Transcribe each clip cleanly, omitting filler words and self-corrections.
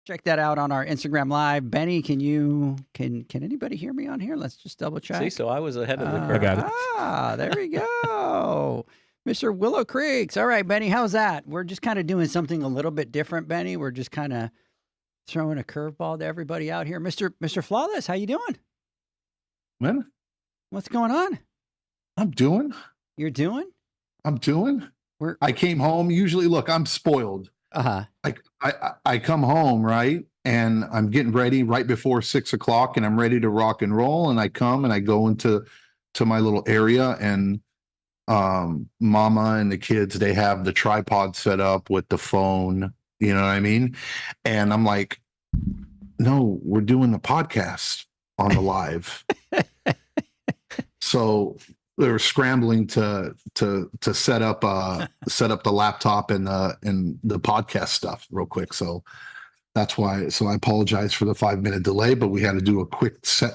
Check that out on our Instagram Live. Benny, can anybody hear me on here? Let's just double check. See, so I was ahead of the curve. I got it. There we go. Mr. Willow Creeks. All right, Benny, how's that? We're just kind of doing something a little bit different, Benny. We're just kind of throwing a curveball to everybody out here. Mr. Flawless, how you doing? Man, What's going on? I'm doing. You're doing? I'm doing. We're I came home. Usually, look, I'm spoiled. uh-huh. I come home, right? And I'm getting ready right before 6 o'clock and I'm ready to rock and roll. And I come and I go into my little area and mama and the kids, they have the tripod set up with the phone, you know what I mean? And I'm like, no, we're doing the podcast on the live. So they're scrambling to set up the laptop and the podcast stuff real quick. So that's why. So I apologize for the 5-minute delay, but we had to do a quick set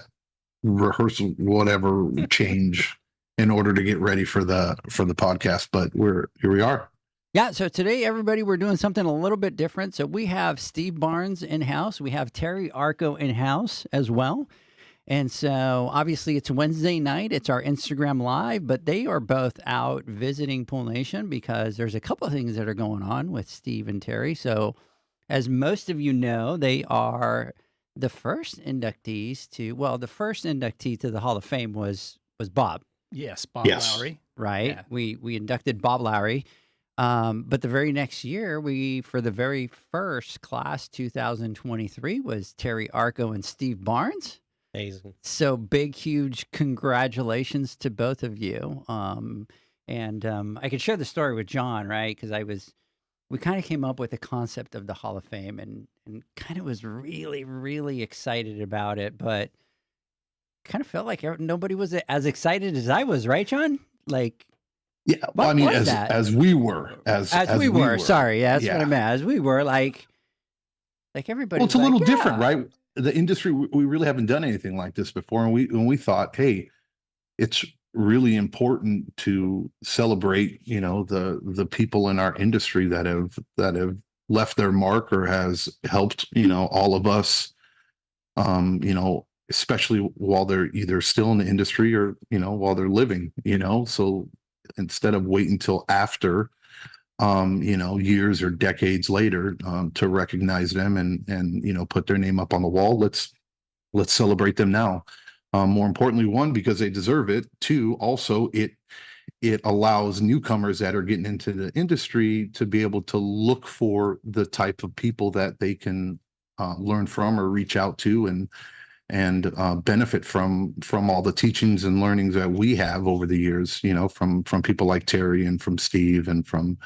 rehearsal, whatever change in order to get ready for the podcast. But here we are. Yeah, so today, everybody, we're doing something a little bit different. So we have Steve Barnes in-house. We have Terry Arko in-house as well. And so, obviously, it's Wednesday night. It's our Instagram Live, but they are both out visiting Pool Nation because there's a couple of things that are going on with Steve and Terry. So, as most of you know, they are the first inductees the first inductee to the Hall of Fame was Bob. Yes, Bob Yes. Lowry. Right? Yeah. We inducted Bob Lowry. But the very next year, for the very first class, 2023, was Terry Arko and Steve Barnes. Amazing. So big, huge congratulations to both of you. I could share the story with John, right? Because we kind of came up with the concept of the Hall of Fame and kind of was really, really excited about it, but kind of felt like nobody was as excited as I was, right, John? Like, Yeah, well, what I mean, was that? as we were, as we were. Sorry, yeah, that's what I Yeah. meant. As we were, like everybody. Well, it's a little yeah. different, right? The industry, we really haven't done anything like this before, and we thought, hey, it's really important to celebrate, the people in our industry that have left their mark or has helped, all of us, especially while they're either still in the industry or while they're living, so instead of waiting until after years or decades later to recognize them and put their name up on the wall, let's celebrate them now. More importantly, one, because they deserve it. Two, also it allows newcomers that are getting into the industry to be able to look for the type of people that they can learn from or reach out to and benefit from all the teachings and learnings that we have over the years, from people like Terry and from Steve and from,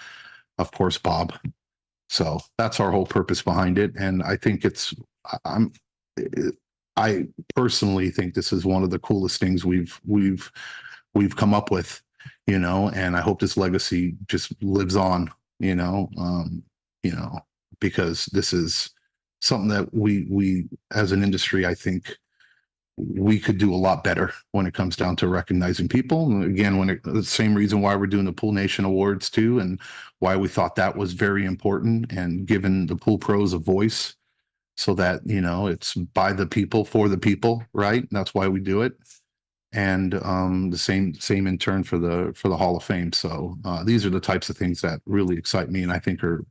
of course, Bob. So that's our whole purpose behind it. And I think I personally think this is one of the coolest things we've come up with, and I hope this legacy just lives on, because this is something that we as an industry, I think we could do a lot better when it comes down to recognizing people. And again, the same reason why we're doing the Pool Nation Awards too, and why we thought that was very important and giving the pool pros a voice so that, it's by the people, for the people, right? And that's why we do it. And the same in turn for the Hall of Fame. So these are the types of things that really excite me and I think are,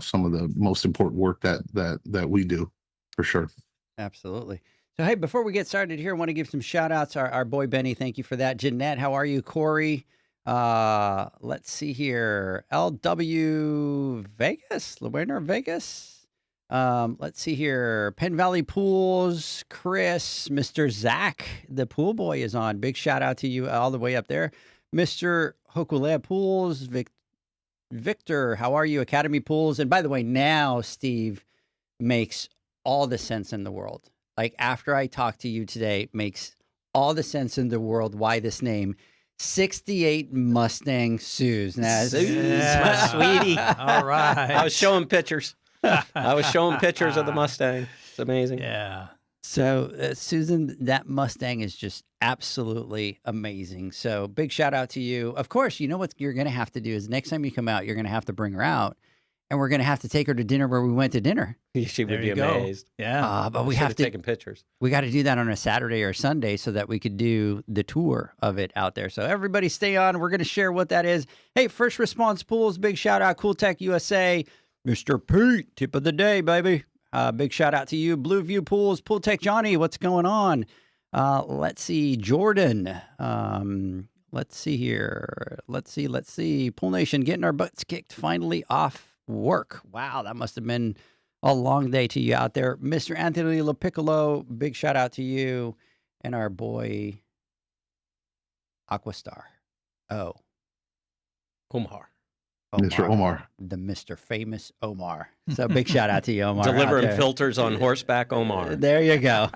some of the most important work that we do, for sure. Absolutely. So, hey, before we get started here, I want to give some shout outs. Our boy Benny, thank you for that. Jeanette, how are you? Corey, let's see here. LW Vegas, the winner of Vegas. Let's see here. Penn Valley Pools, Chris, Mr. Zach, the pool boy is on. Big shout out to you all the way up there. Mr. Hokulea Pools, Victor, how are you? Academy Pools. And by the way, now Steve makes all the sense in the world. Like after I talk to you today, it makes all the sense in the world why this name. 68 Mustang Suze. Now, My sweetie. All right. I was showing pictures. I was showing pictures of the Mustang. It's amazing. Yeah. So, Susan, that Mustang is just absolutely amazing. So, big shout out to you. Of course, you know what you're going to have to do is next time you come out, you're going to have to bring her out and we're going to have to take her to dinner where we went to dinner. She would There be you go. amazed. Yeah. But we Should have to. taken pictures. We got to do that on a Saturday or Sunday so that we could do the tour of it out there. So everybody stay on. We're going to share what that is. Hey, First Response Pools, big shout out. Cool Tech USA, Mr. Pete, tip of the day, baby. Big shout out to you. Blue View Pools, Pool Tech Johnny, what's going on? Let's see, Jordan. Let's see here. Let's see. Pool Nation getting our butts kicked finally off work. Wow, that must have been a long day to you out there. Mr. Anthony LaPiccolo, big shout out to you. And our boy, Aquastar. Omar. Mr. Omar. The Mr. Famous Omar. So big shout out to you, Omar. out Delivering there. filters on horseback, Omar. There you go.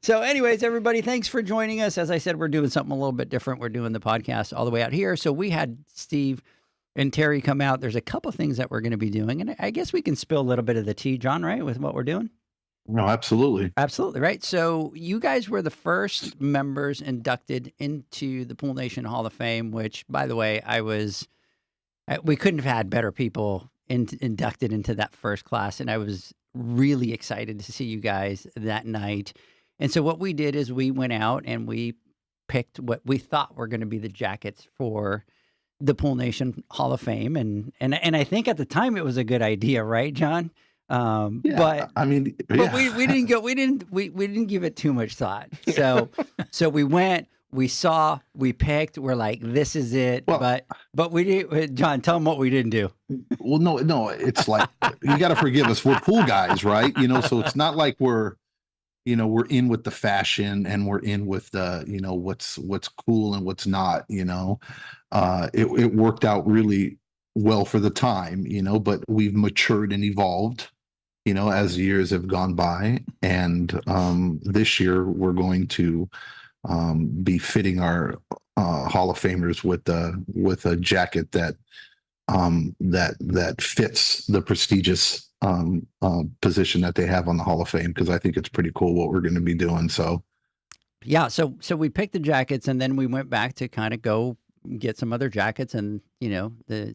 So anyways, everybody, thanks for joining us. As I said, we're doing something a little bit different. We're doing the podcast all the way out here. So we had Steve and Terry come out. There's a couple things that we're going to be doing. And I guess we can spill a little bit of the tea, John, right, with what we're doing? No, absolutely. Absolutely, right? So you guys were the first members inducted into the Pool Nation Hall of Fame, which, by the way, we couldn't have had better people inducted into that first class. And I was really excited to see you guys that night. And so what we did is we went out and we picked what we thought were going to be the jackets for the Pool Nation Hall of Fame. And I think at the time it was a good idea, right, John? Yeah, But I mean, but yeah. we didn't give it too much thought. So we went, we saw, we picked, we're like, this is it. Well- but we did, John, tell them what we didn't do. Well, no, it's like, you got to forgive us. We're pool guys, right? So it's not like we're in with the fashion and we're in with the, what's cool and what's not, it worked out really well for the time, but we've matured and evolved, as years have gone by. And this year we're going to be fitting our Hall of Famers with a jacket that fits the prestigious position that they have on the Hall of Fame, because I think it's pretty cool what we're going to be doing. So Yeah, so we picked the jackets and then we went back to kind of go get some other jackets, and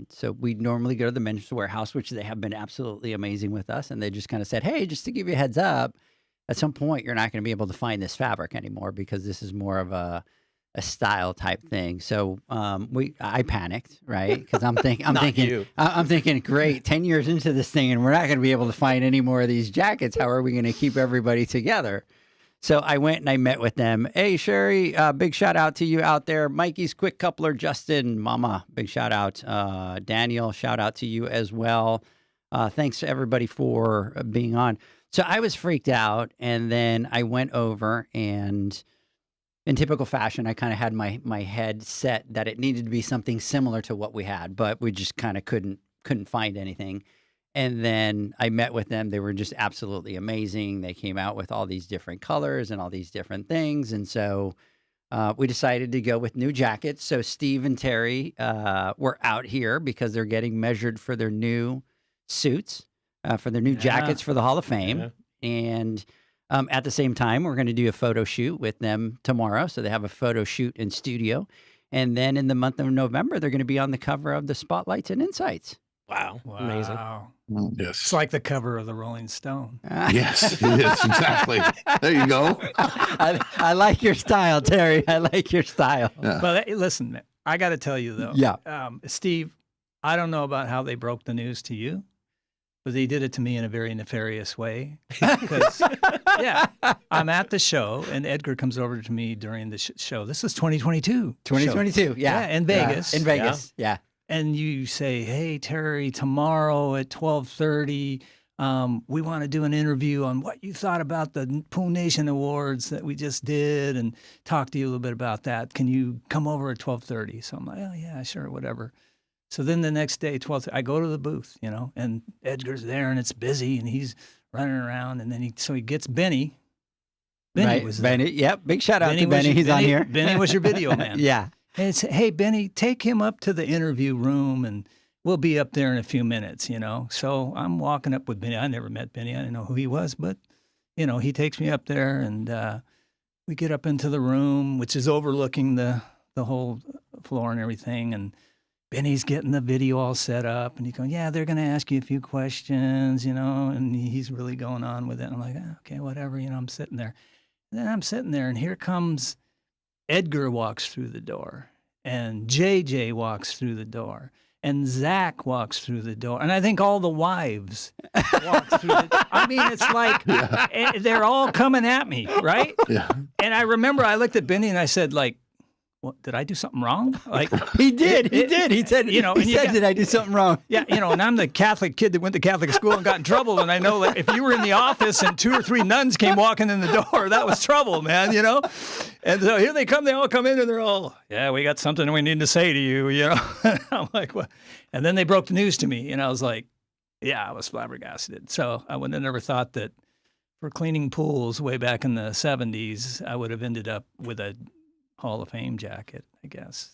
so we normally go to the Men's Warehouse, which they have been absolutely amazing with us, and they just kind of said, hey, just to give you a heads up, at some point you're not going to be able to find this fabric anymore because this is more of a style type thing. So I panicked, right? Because I'm thinking, great, 10 years into this thing and we're not going to be able to find any more of these jackets. How are we going to keep everybody together? So I went and I met with them. Hey, Sherry, big shout out to you out there. Mikey's Quick Coupler, Justin, Mama, big shout out. Daniel, shout out to you as well. Thanks to everybody for being on. So I was freaked out, and then I went over, and in typical fashion, I kind of had my head set that it needed to be something similar to what we had, but we just kind of couldn't find anything. And then I met with them. They were just absolutely amazing. They came out with all these different colors and all these different things. And so we decided to go with new jackets. So Steve and Terry were out here because they're getting measured for their new suits, for their new jackets for the Hall of Fame. Yeah. And at the same time, we're going to do a photo shoot with them tomorrow. So they have a photo shoot in studio. And then in the month of November, they're going to be on the cover of the Spotlights and Insights. Wow. Amazing. Yes. It's like the cover of the Rolling Stone. Yes, it is, exactly. There you go. I like your style, Terry. I like your style. Yeah. Well, listen, I got to tell you, though. Yeah. Steve, I don't know about how they broke the news to you, but they did it to me in a very nefarious way. Because, yeah, I'm at the show, and Edgar comes over to me during the show. This is 2022. 2022, yeah. In Vegas. In Vegas, yeah. And you say, hey, Terry, tomorrow at 12:30, we want to do an interview on what you thought about the Pool Nation Awards that we just did and talk to you a little bit about that. Can you come over at 12:30? So I'm like, oh, yeah, sure, whatever. So then the next day, 12:30, I go to the booth, and Edgar's there and it's busy and he's running around. And then he gets Benny. Benny was there. Benny, yep. Big shout out to Benny. He's on here. Benny was your video man. Yeah. And it's, hey, Benny, take him up to the interview room and we'll be up there in a few minutes, So I'm walking up with Benny. I never met Benny. I didn't know who he was, but, he takes me up there and we get up into the room, which is overlooking the whole floor and everything. And Benny's getting the video all set up, and he's going, yeah, they're going to ask you a few questions, and he's really going on with it. And I'm like, okay, whatever, I'm sitting there. And then I'm sitting there, and here comes Edgar walks through the door, and JJ walks through the door, and Zach walks through the door. And I think all the wives walk through the I mean, it's like they're all coming at me, right? Yeah. And I remember I looked at Benny and I said, like, what, did I do something wrong? Like He did. He said, did I do something wrong? Yeah, and I'm the Catholic kid that went to Catholic school and got in trouble. And I know that if you were in the office and 2 or 3 nuns came walking in the door, that was trouble, man, And so here they come. They all come in and they're all, yeah, we got something we need to say to you, And I'm like, what? And then they broke the news to me. And I was like, yeah, I was flabbergasted. So I would have never thought that for cleaning pools way back in the 70s, I would have ended up with a Hall of Fame jacket, I guess,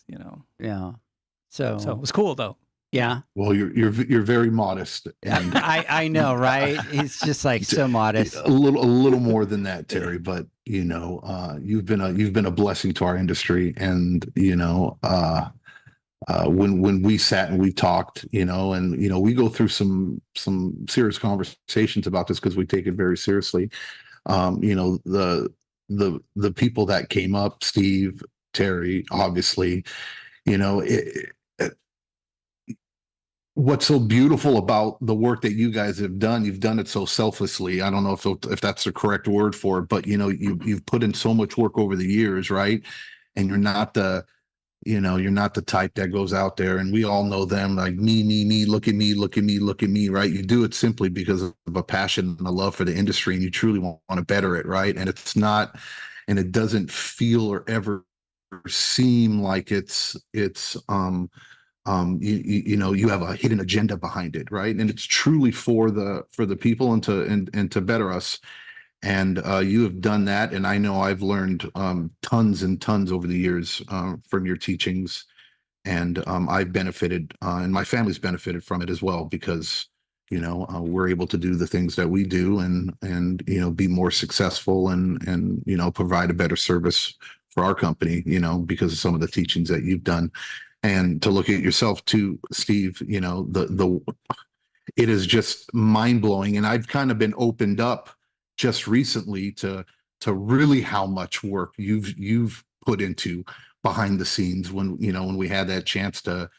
Yeah. So it was cool though. Yeah. Well, you're very modest, and I know, right? He's just like so modest. a little more than that, Terry. But you've been a blessing to our industry, and when we sat and we talked, and we go through some serious conversations about this because we take it very seriously. The people that came up, Steve, Terry, obviously, what's so beautiful about the work that you guys have done, you've done it so selflessly. I don't know if that's the correct word for it, but you've put in so much work over the years, right? And you're not the type that goes out there, and we all know them, like me, look at me, right? You do it simply because of a passion and a love for the industry, and you truly want to better it, right? And it doesn't feel or ever seem like you have a hidden agenda behind it, right? And it's truly for the people and to better us. And you have done that, and I know I've learned tons and tons over the years from your teachings, and I've benefited, and my family's benefited from it as well, because we're able to do the things that we do, and be more successful, and provide a better service for our company, because of some of the teachings that you've done. And to look at yourself too, Steve, it is just mind blowing, and I've kind of been opened up just recently to really how much work you've put into behind the scenes when we had that chance to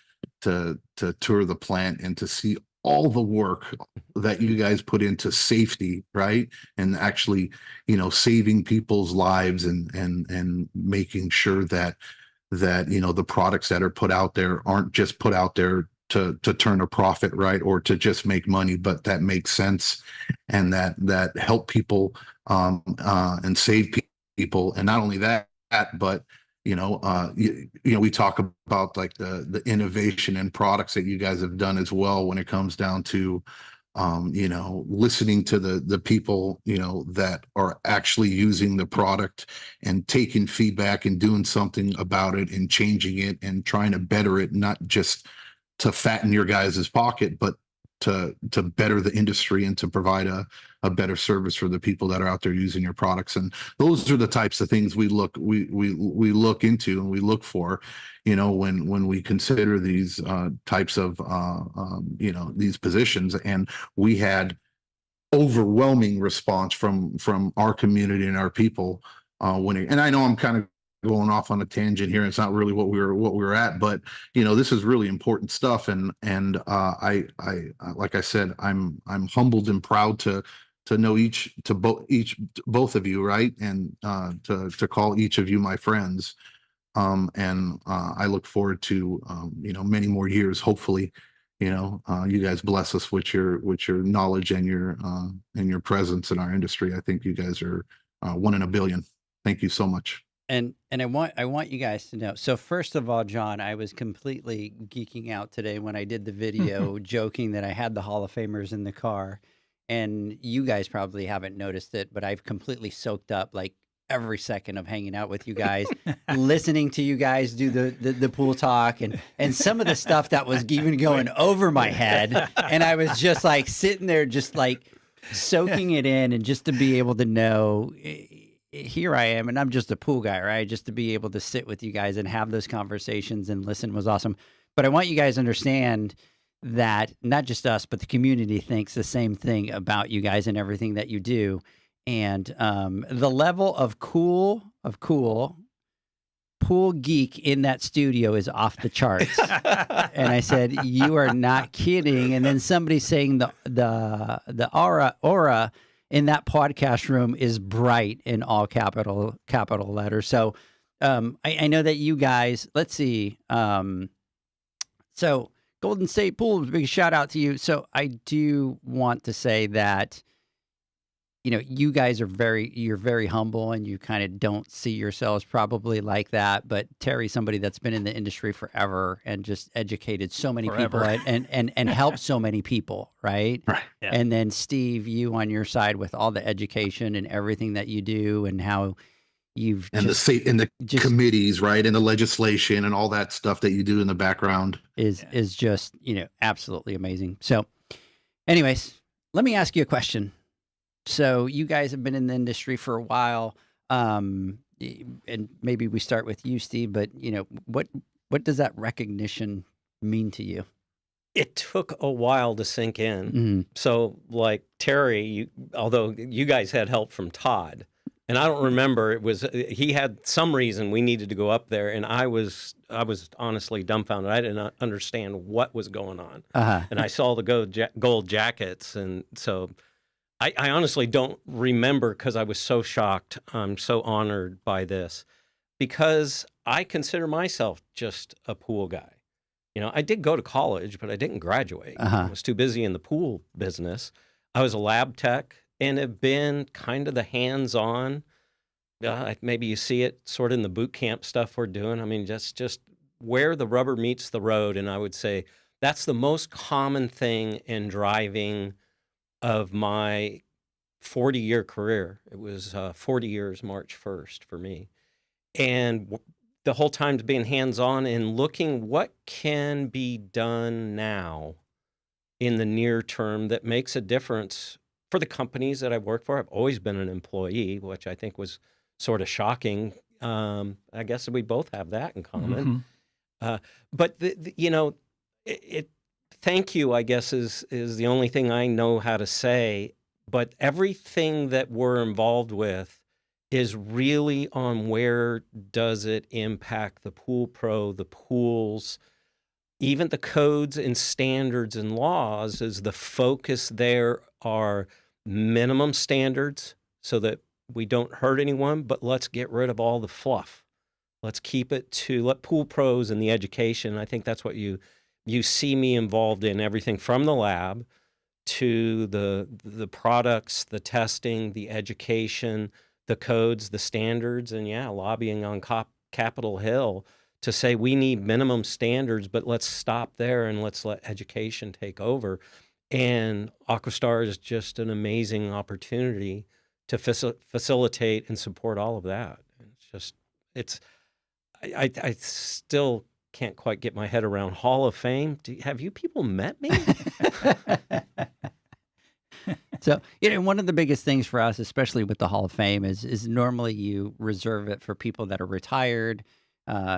tour the plant and to see all the work that you guys put into safety, right? And actually, saving people's lives and making sure that the products that are put out there aren't just put out there to turn a profit, right? Or to just make money, but that makes sense, and that help people and save people. And not only that, but we talk about like the innovation and products that you guys have done as well when it comes down to listening to the people that are actually using the product and taking feedback and doing something about it and changing it and trying to better it, not just to fatten your guys' pocket, but to better the industry and to provide a better service for the people that are out there using your products. And those are the types of things we look into and we look for, when we consider these types of these positions. And we had overwhelming response from our community and our people and I know I'm kind of going off on a tangent here. It's not really what we were at, but this is really important stuff. And I like I said, I'm humbled and proud to know both of you, right? And to call each of you my friends. And I look forward to many more years. Hopefully, you guys bless us with your knowledge and your presence in our industry. I think you guys are 1 in a billion. Thank you so much. And I want you guys to know. So first of all, John, I was completely geeking out today when I did the video, joking that I had the Hall of Famers in the car. And you guys probably haven't noticed it, but I've completely soaked up like every second of hanging out with you guys, listening to you guys do the pool talk and some of the stuff that was even going over my head. And I was just like sitting there, just like soaking it in, and just to be able to know, here I am, and I'm just a pool guy, right? Just to be able to sit with you guys and have those conversations and listen was awesome. But I want you guys to understand that not just us, but the community thinks the same thing about you guys and everything that you do. And the level of cool pool geek in that studio is off the charts. And I said, you are not kidding. And then somebody saying the aura in that podcast room is bright in all capital letters. So I know that you guys, let's see. So Golden State Pool, big shout out to you. So I do want to say that, you know, you guys are you're very humble, and you kind of don't see yourselves probably like that. But Terry, somebody that's been in the industry forever and just educated so many people and helped so many people, right? Right. Yeah. And then Steve, you on your side with all the education and everything that you do and how you've And the committees, right, and the legislation and all that stuff that you do in the background is just, you know, absolutely amazing. So, anyways, let me ask you a question. So you guys have been in the industry for a while, and maybe we start with you, Steve. But you know, what does that recognition mean to you? It took a while to sink in. Mm-hmm. So, like Terry, although you guys had help from Todd, and I don't remember, he had some reason we needed to go up there, and I was honestly dumbfounded. I did not understand what was going on, and I saw the gold jackets, and so. I honestly don't remember because I was so shocked. I'm so honored by this because I consider myself just a pool guy. You know, I did go to college, but I didn't graduate. I was too busy in the pool business. I was a lab tech and have been kind of the hands-on. Maybe you see it sort of in the boot camp stuff we're doing. I mean, just where the rubber meets the road. And I would say that's the most common thing in driving of my 40-year career. It was 40 years March 1st for me. And the whole time being hands-on and looking what can be done now in the near term that makes a difference for the companies that I've worked for. I've always been an employee, which I think was sort of shocking. I guess we both have that in common. But, you know, thank you, I guess, is the only thing I know how to say. But everything that we're involved with is really on where does it impact the pool pro, the pools, even the codes and standards and laws. Is the focus there are minimum standards so that we don't hurt anyone, but let's get rid of all the fluff. Let's keep it to let pool pros and the education. I think that's what you see me involved in, everything from the lab to the products, the testing, the education, the codes, the standards, and lobbying on Capitol Hill to say we need minimum standards, but let's stop there and let's let education take over. And Aquastar is just an amazing opportunity to facilitate and support all of that. I still can't quite get my head around Hall of Fame. Have you people met me? So, you know, one of the biggest things for us, especially with the Hall of Fame, is normally you reserve it for people that are retired,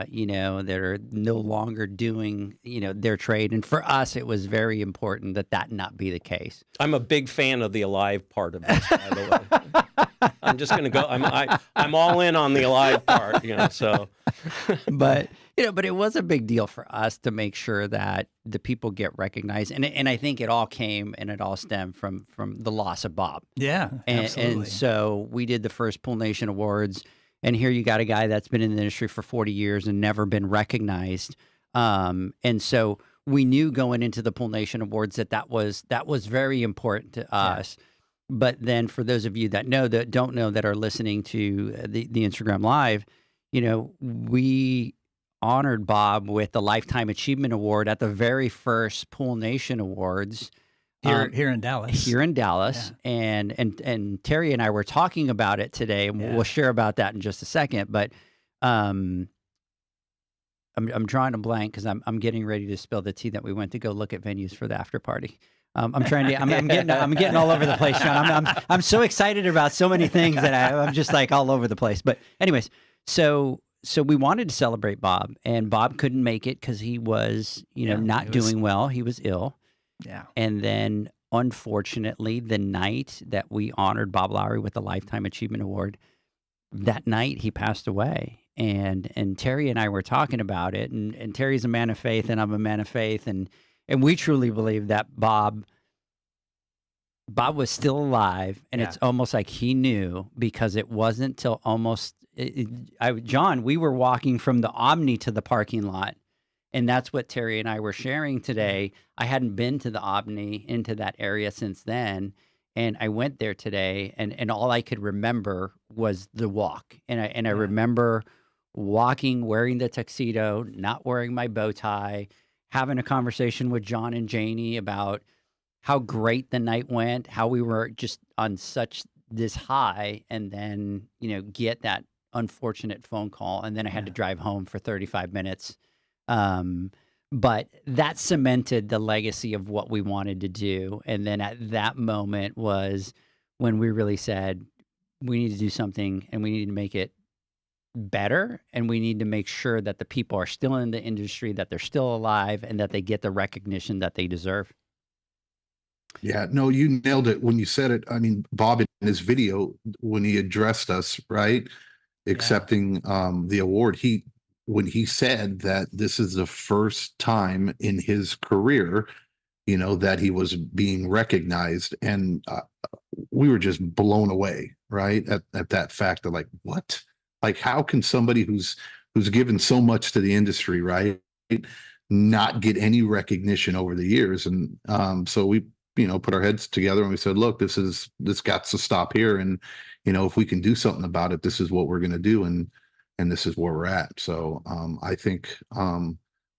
you know, that are no longer doing, you know, their trade. And for us, it was very important that not be the case. I'm a big fan of the alive part of this, by the way. I'm just going to go. I'm all in on the alive part, you know. So, but you know, but it was a big deal for us to make sure that the people get recognized, and I think it all came and it all stemmed from the loss of Bob. Yeah, absolutely. And so we did the first Pool Nation Awards, and here you got a guy that's been in the industry for 40 years and never been recognized. And so we knew going into the Pool Nation Awards that was very important to us. Yeah. But then for those of you that don't know, that are listening to the Instagram Live, you know, we honored Bob with the Lifetime Achievement Award at the very first Pool Nation Awards here in Dallas. Here in Dallas, yeah. And Terry and I were talking about it today, and we'll share about that in just a second. But I'm drawing a blank because I'm getting ready to spill the tea that we went to go look at venues for the after party. I'm getting all over the place, John. I'm so excited about so many things that I'm just like all over the place. But anyways, so so we wanted to celebrate Bob, and Bob couldn't make it because he was, Yeah, not it was- doing well. He was ill. Yeah. And then, unfortunately, the night that we honored Bob Lowry with the Lifetime Achievement Award, that night he passed away. And Terry and I were talking about it, and Terry's a man of faith, and I'm a man of faith, and we truly believe that Bob was still alive, and it's almost like he knew, because it wasn't till almost John, we were walking from the Omni to the parking lot, and that's what Terry and I were sharing today. I hadn't been to the Omni, into that area since then, and I went there today, and all I could remember was the walk, and I remember walking wearing the tuxedo, not wearing my bow tie, having a conversation with John and Janie about how great the night went, how we were just on such this high, and then, get that unfortunate phone call, and then I had to drive home for 35 minutes. But that cemented the legacy of what we wanted to do. And then at that moment was when we really said, we need to do something, and we need to make it better, and we need to make sure that the people are still in the industry, that they're still alive, and that they get the recognition that they deserve. Yeah, no, you nailed it when you said it. I mean, Bob, in his video, when he addressed us, right, accepting the award, when he said that this is the first time in his career, that he was being recognized, and we were just blown away, right, at that fact of, like, what? Like, how can somebody who's given so much to the industry, right, not get any recognition over the years? And so we put our heads together, and we said, look, this got to stop here. And, if we can do something about it, this is what we're going to do. And this is where we're at. So I think I'm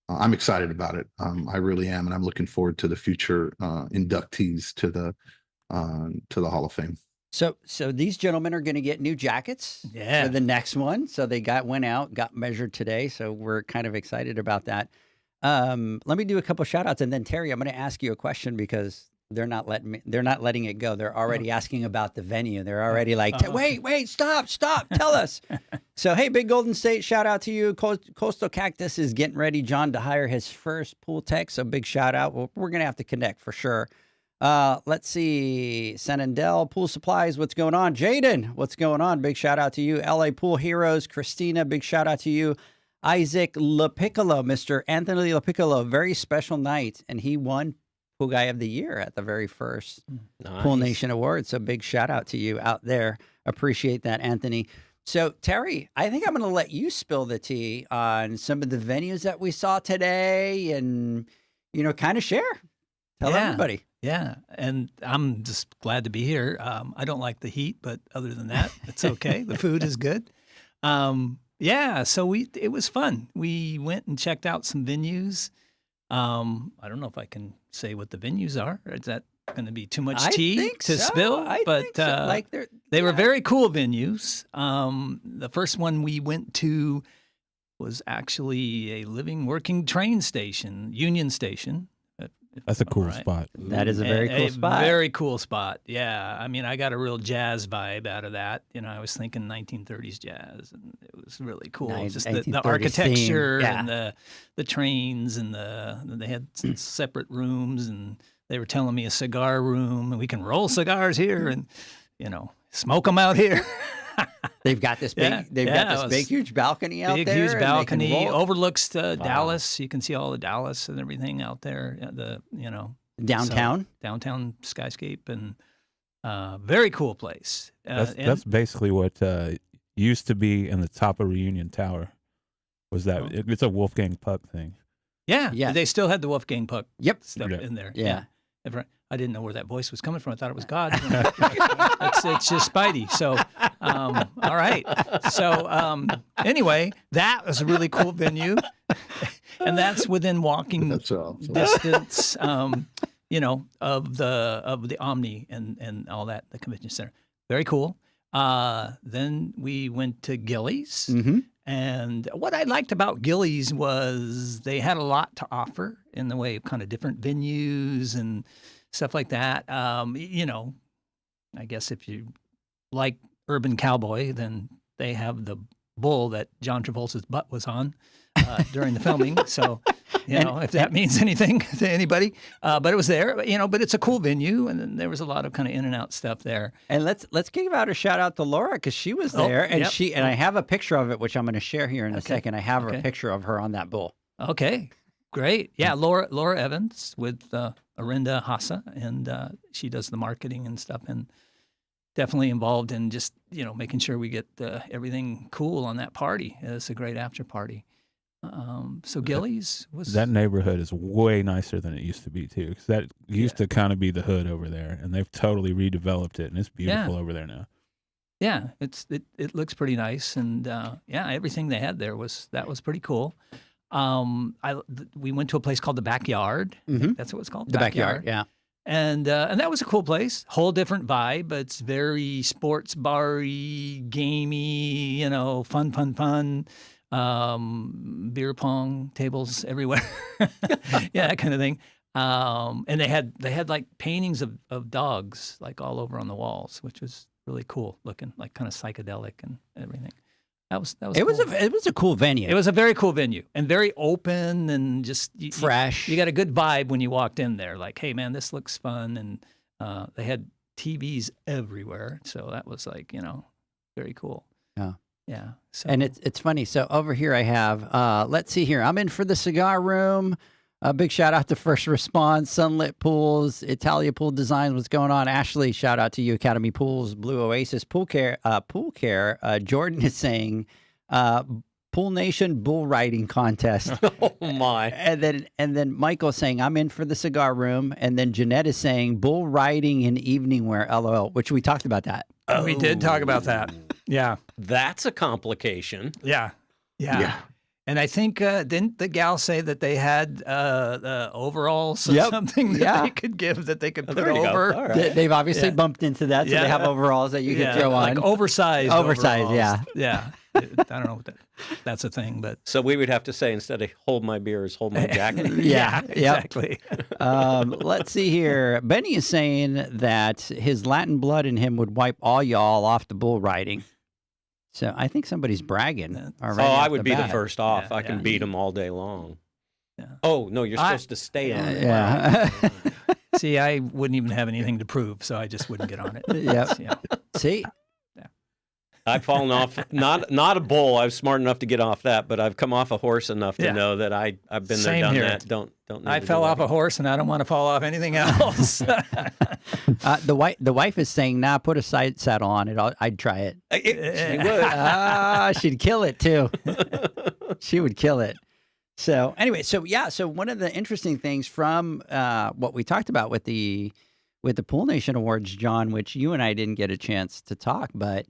excited about it. I really am. And I'm looking forward to the future inductees to the Hall of Fame. So these gentlemen are going to get new jackets for the next one. So they went out, got measured today. So we're kind of excited about that. Let me do a couple shout outs, and then Terry, I'm going to ask you a question, because they're not letting it go. They're already asking about the venue. They're already like, wait, stop, tell us. So, hey, Big Golden State, shout out to you. Coastal Cactus is getting ready, John, to hire his first pool tech. So big shout out. We're going to have to connect for sure. Let's see. Senandel Pool Supplies, what's going on? Jaden, what's going on? Big shout out to you. LA Pool Heroes, Christina, big shout out to you. Isaac LaPiccolo, Mr. Anthony LaPiccolo, very special night, and he won Pool Guy of the Year at the very first Pool Nation Awards. So big shout out to you out there. Appreciate that, Anthony. So, Terry, I think I'm going to let you spill the tea on some of the venues that we saw today, and, kind of share. Tell everybody. Yeah, and I'm just glad to be here. I don't like the heat, but other than that, it's okay. The food is good. So it was fun. We went and checked out some venues. I don't know if I can say what the venues are. Is that going to be too much tea to spill? But they were very cool venues. The first one we went to was actually a living, working train station, Union Station. That's a cool spot. That is a very cool spot. Very cool spot. Yeah. I mean, I got a real jazz vibe out of that. I was thinking 1930s jazz, and it was really cool. Just the architecture and the trains, and they had separate rooms, and they were telling me a cigar room, and we can roll cigars here and, smoke them out here. They've got this big, big, huge balcony out there. Big, huge balcony overlooks Dallas. You can see all of Dallas and everything out there. Downtown, downtown skyscape, and very cool place. That's basically what used to be in the top of Reunion Tower. Was that it's a Wolfgang Puck thing? Yeah. They still had the Wolfgang Puck stuff in there. Yeah. I didn't know where that voice was coming from. I thought it was God. It's just Spidey. So, all right. So, anyway, that was a really cool venue, and that's within walking distance, of the Omni and all that, the convention center. Very cool. Then we went to Gillies. Mm-hmm. And what I liked about Gillies was they had a lot to offer in the way of kind of different venues and stuff like that. I guess if you like Urban Cowboy, then they have the bull that John Travolta's butt was on during the filming. So, if that means anything to anybody, but it was there. But it's a cool venue, and then there was a lot of kind of in and out stuff there. And let's give out a shout out to Laura because she was there, and yep. and I have a picture of it, which I'm going to share here in a second. I have a picture of her on that bull. Okay, great. Yeah, Laura Evans with Arinda Hassa, and she does the marketing and stuff, and definitely involved in just making sure we get everything cool on that party. It's a great after party. So Gillies was that neighborhood is way nicer than it used to be too. Because that used to kind of be the hood over there, and they've totally redeveloped it, and it's beautiful over there now. Yeah, it looks pretty nice, and everything they had there was pretty cool. We went to a place called the Backyard. I think that's what it's called. The Backyard, yeah. And that was a cool place. Whole different vibe, but it's very sports bar-y, gamey, fun. Beer pong tables everywhere. Yeah, that kind of thing. And they had like paintings of dogs like all over on the walls, which was really cool looking, like kind of psychedelic and everything. That was It cool. was a cool venue. It was a very cool venue and very open and just fresh. You got a good vibe when you walked in there. Like, hey man, this looks fun, and they had TVs everywhere, so that was like very cool. Yeah. Yeah. So. And it's funny. So over here I have, let's see here. I'm in for the cigar room. A big shout out to First Response, Sunlit Pools, Italia Pool Design. What's going on? Ashley, shout out to you, Academy Pools, Blue Oasis Pool Care. Jordan is saying, Pool Nation Bull Riding Contest. Oh my! And then Michael saying, I'm in for the cigar room. And then Jeanette is saying, bull riding in evening wear, LOL, which we talked about that. We did talk about that. Yeah. That's a complication. Yeah. And I think, didn't the gal say that they had overalls or something that they could give, that they could put over? All right. They've obviously bumped into that, so they have overalls that you can throw on. Like oversized overalls. Yeah. I don't know if that's a thing, but. So we would have to say, instead of hold my beers, hold my jacket. Yeah, exactly. Let's see here. Benny is saying that his Latin blood in him would wipe all y'all off the bull riding. So I think somebody's bragging. I would be the first off. I can beat them all day long. Yeah. Oh, no, you're supposed to stay on it. Yeah. See, I wouldn't even have anything to prove, so I just wouldn't get on it. See? I've fallen off, not a bull. I was smart enough to get off that, but I've come off a horse enough to know that I've been there, done that. Don't. I fell off a horse, and I don't want to fall off anything else. The wife is saying, "Nah, put a side saddle on it. I'd try it." She would. She'd kill it too. She would kill it. So anyway, so one of the interesting things from what we talked about with the Pool Nation Awards, John, which you and I didn't get a chance to talk, but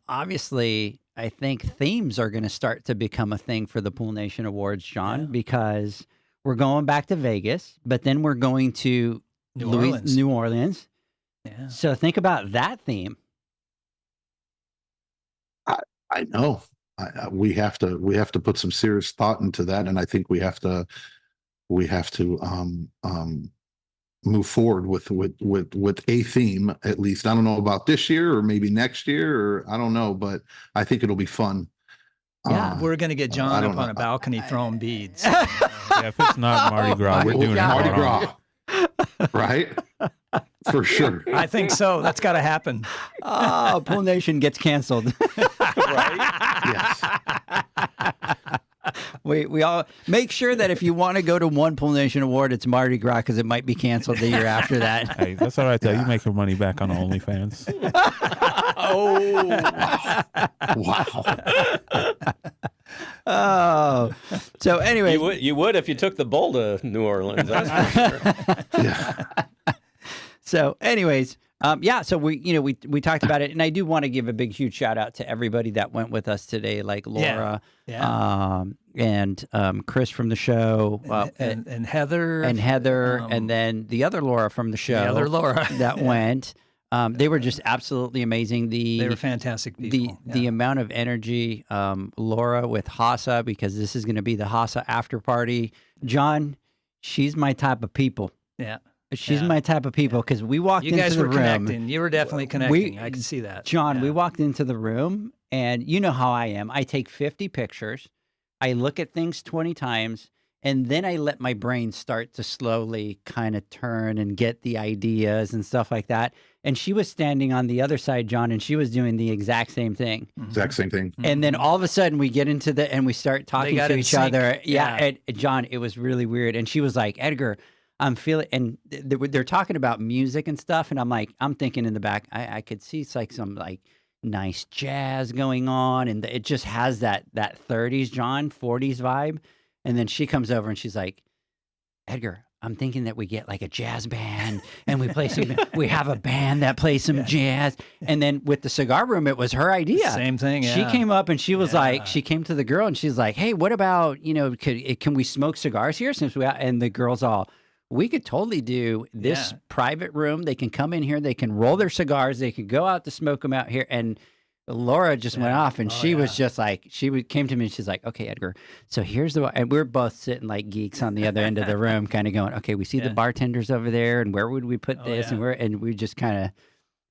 obviously, I think themes are going to start to become a thing for the Pool Nation Awards, John, because we're going back to Vegas, but then we're going to New Orleans. Yeah. So think about that theme. I know. We have to put some serious thought into that, and I think we have to move forward with a theme, at least. I don't know about this year or maybe next year, or I don't know, but I think it'll be fun. Yeah, we're going to get John up on a balcony throwing beads. If it's not Mardi Gras, we're doing it Mardi wrong. Gras, right? For sure. I think so. That's got to happen. Oh, Pool Nation gets canceled. Right? Yes. We all make sure that if you want to go to one Pool Nation Award, it's Mardi Gras, because it might be canceled the year after that. Hey, that's all right though. You make your money back on OnlyFans. Oh, Wow. Oh, so anyway, you would if you took the bull to New Orleans. That's for sure. Yeah. So anyways, so we talked about it, and I do want to give a big, huge shout out to everybody that went with us today, like Laura, and Chris from the show, and Heather, and then the other Laura from the show, the other Laura that went. They were just absolutely amazing. They were fantastic people. The amount of energy, Laura with Hassa, because this is going to be the Hassa after party. John, she's my type of people. Yeah. She's my type of people, because we walked into the room. You guys were connecting. You were definitely connecting. I can see that. John, we walked into the room, And you know how I am. I take 50 pictures. I look at things 20 times. And then I let my brain start to slowly kind of turn and get the ideas and stuff like that. And she was standing on the other side, John, and she was doing the exact same thing. Exact same thing. And then all of a sudden we get into and we start talking got to in each sync. other. Yeah. And John, it was really weird. And she was like, Edgar, I'm feeling, and they're talking about music and stuff. And I'm thinking in the back, I could see it's like some like nice jazz going on. And it just has that 30s, John, 40s vibe. And then she comes over and she's like, Edgar, I'm thinking that we get like a jazz band and we play some, we have a band that plays some jazz. And then with the cigar room, it was her idea. Same thing. She Yeah. came up and she was like, she came to the girl and she's like, hey, what about, can we smoke cigars here? And the girl's all, we could totally do this private room. They can come in here. They can roll their cigars. They could go out to smoke them out here. And Laura just went off and she was just like, came to me and she's like, okay, Edgar, so here's and we're both sitting like geeks on the other end of the room, kind of going, okay, we see the bartenders over there and where would we put this? And we just kind of,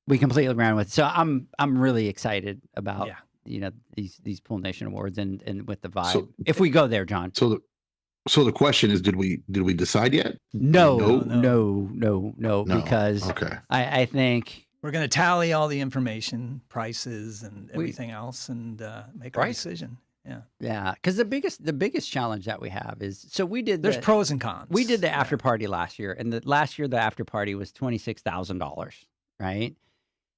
we completely ran with it. So I'm really excited about, these Pool Nation Awards and with the vibe. So, if we go there, John. So the question is, did we decide yet? No, No. because Okay. I think We're going to tally all the information, prices, and everything else, and make our decision. Yeah, because the biggest challenge that we have is, so we did. There's pros and cons. We did the after party last year, and last year the after party was $26,000, right?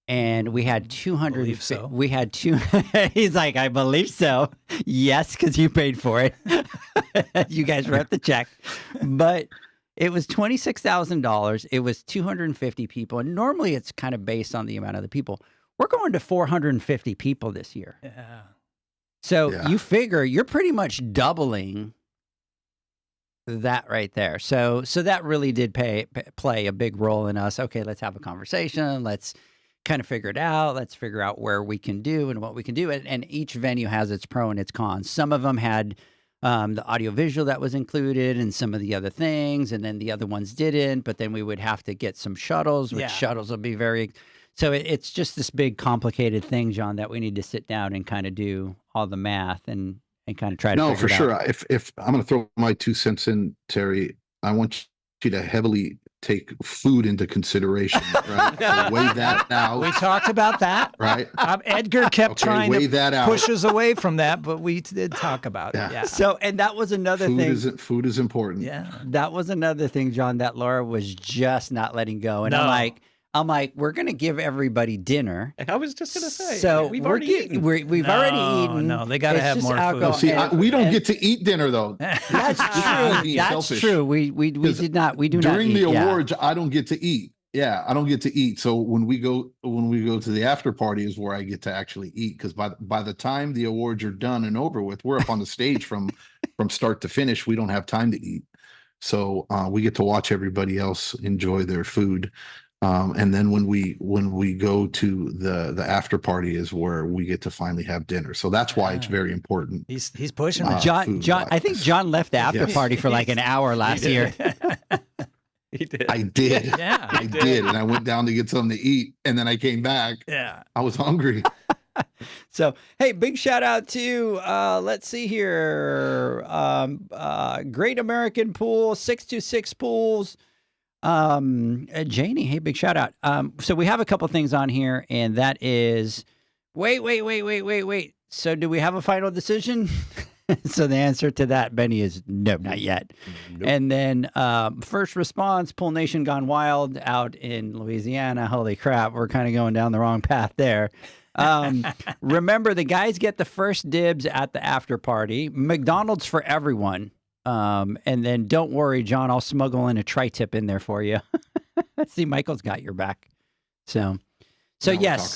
And we had 200. Believe so. We had two. He's like, I believe so. Yes, because you paid for it. You guys wrote the check, but. It was $26,000. It was 250 people. And normally it's kind of based on the amount of the people. We're going to 450 people this year. Yeah. So you figure you're pretty much doubling that right there. So that really did play a big role in us. Okay, let's have a conversation. Let's kind of figure it out. Let's figure out where we can do and what we can do. And each venue has its pro and its cons. Some of them had the audiovisual that was included and some of the other things, and then the other ones didn't, but then we would have to get some shuttles, which shuttles will be so it's just this big complicated thing, John, that we need to sit down and kind of do all the math and kind of try to figure it out. No, for sure. If I'm going to throw my 2 cents in, Terry, I want you to heavily take food into consideration, right? So weigh that out. We talked about that. Right. Edgar kept trying weigh to that out. push us away from that, but we did talk about it. Yeah. So, and that was another thing. Food is important. Yeah. That was another thing, John, that Laura was just not letting go. And No. I'm like, we're going to give everybody dinner. I was just going to say, So we've already eaten. We've already eaten. No, they got to It's have just more alcohol. food. See, we don't get to eat dinner though. That's I'm true. being That's selfish. true. We did not. We do not During eat, the yeah. awards, I don't get to eat. Yeah, I don't get to eat. So when we go to the after party is where I get to actually eat, because by the time the awards are done and over with, we're up on the stage from start to finish. We don't have time to eat, so we get to watch everybody else enjoy their food. And then when we go to the after party is where we get to finally have dinner. So that's why it's very important. He's pushing it. John, I think John left the after party for like an hour last year. He did. I did. Yeah. I did. And I went down to get something to eat. And then I came back. Yeah. I was hungry. So, hey, big shout out to, let's see here, Great American Pool, 626 Pools. Janie, hey, big shout out. So we have a couple things on here, and that is, wait. So do we have a final decision? So the answer to that, Benny, is no, not yet. Nope. And then first response, Pool Nation Gone Wild out in Louisiana. Holy crap, we're kind of going down the wrong path there. Remember, the guys get the first dibs at the after party. McDonald's for everyone. And then don't worry, John, I'll smuggle in a tri-tip in there for you. See, Michael's got your back. So yes,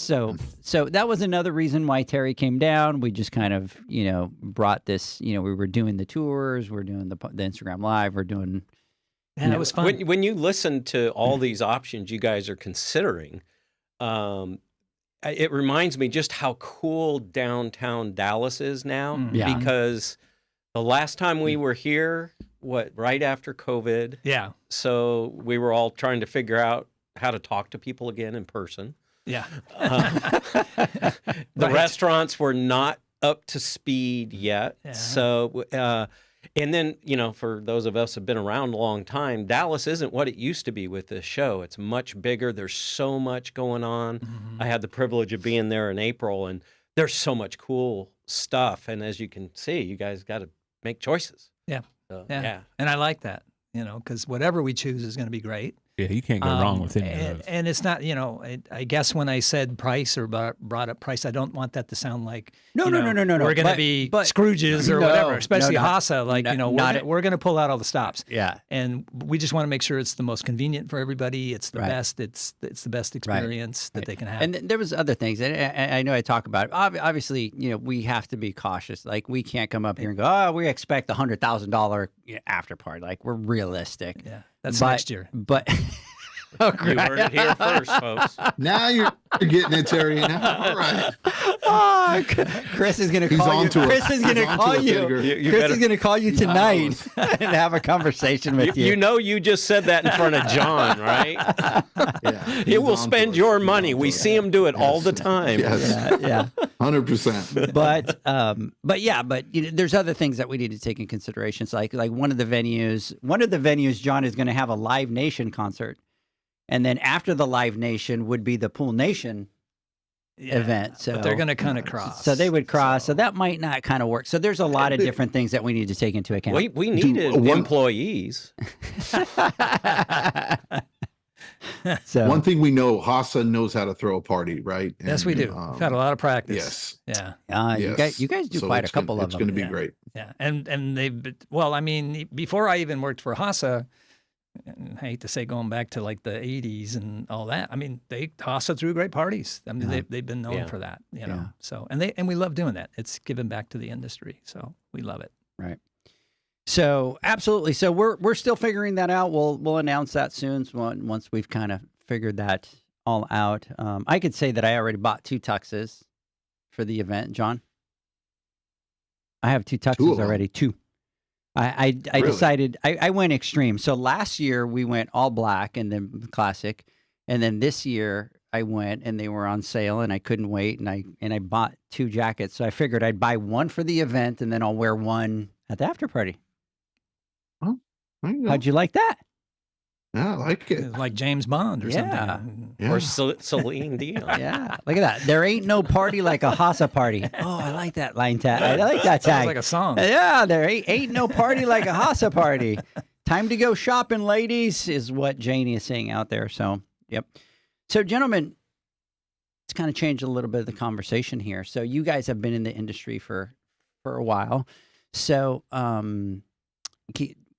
so that was another reason why Terry came down. We just kind of, brought this, we were doing the tours, we're doing the Instagram Live, we're doing. And it was fun. When you listen to all these options you guys are considering, it reminds me just how cool downtown Dallas is now. Yeah. Because the last time we were here, right after COVID. Yeah. So we were all trying to figure out how to talk to people again in person. Yeah. The Right. restaurants were not up to speed yet. Yeah. So, and then, for those of us who have been around a long time, Dallas isn't what it used to be with this show. It's much bigger. There's so much going on. Mhm. I had the privilege of being there in April, and there's so much cool stuff. And as you can see, you guys got to make choices. Yeah. So, Yeah. yeah. And I like that, because whatever we choose is going to be great. Yeah, you can't go wrong with any of and, those. and it's not, I guess when I said price or brought up price, I don't want that to sound like, No. We're going to be Scrooges or No, whatever, especially no, Hassa. Like, we're going to pull out all the stops. Yeah. And we just want to make sure it's the most convenient for everybody. It's the best. It's the best experience that they can have. And there was other things, and I know I talk about it. Obviously, we have to be cautious. Like, we can't come up here and go, oh, we expect $100,000 after party. Like, we're realistic. Yeah, that's But- next year. But You heard it here first, folks. Now you're getting it, Terry. Now, all right. Oh, Chris is going to He's call you. on to it. Chris is going to He's on call to it, you. Edgar. You Chris better- is going to call you tonight and have a conversation with you. You just said that in front of John, right? Yeah, He he's will on to spend it. your He's money. on We to it. see him do it all Yes. the time. Yes, yeah. 100%. But there's other things that we need to take in consideration. It's like one of the venues, John, is going to have a Live Nation concert, and then after the Live Nation would be the Pool Nation event. So But they're going to kind of cross. So they would cross. So that might not kind of work. So there's a lot of different things that we need to take into account. We needed one- employees. So One thing we know, Hassa knows how to throw a party, right? Yes, we do. We've had a lot of practice. Yes. Yeah. you guys do So quite a it's couple gonna, of them. It's going to be Yeah. great. Yeah. And before I even worked for Hassa, I hate to say going back to like the 80s and all that. I mean, Hassa threw great parties. I mean, they've been known Yeah. for that, Yeah. So, and we love doing that. It's giving back to the industry. So we love it. Right. So absolutely. So we're still figuring that out. We'll announce that soon once we've kind of figured that all out. I could say that I already bought 2 tuxes for the event, John. I have 2 Two of tuxes them? already. 2. I Really? decided I went extreme. So last year we went all black and then classic, and then this year I went and they were on sale and I couldn't wait and I bought 2 jackets. So I figured I'd buy one for the event and then I'll wear one at the after party. There you go. How'd you like that? Yeah, I like it. Like James Bond or Yeah. something. Yeah. Or Celine Dion. Yeah, look at that. There ain't no party like a Hassa party. Oh, I like that line tag. I like that Sounds tag. like a song. Yeah, there ain't no party like a Hassa party. Time to go shopping, ladies, is what Janie is saying out there. So, yep. So, gentlemen, let's kind of change a little bit of the conversation here. So, you guys have been in the industry for a while. So,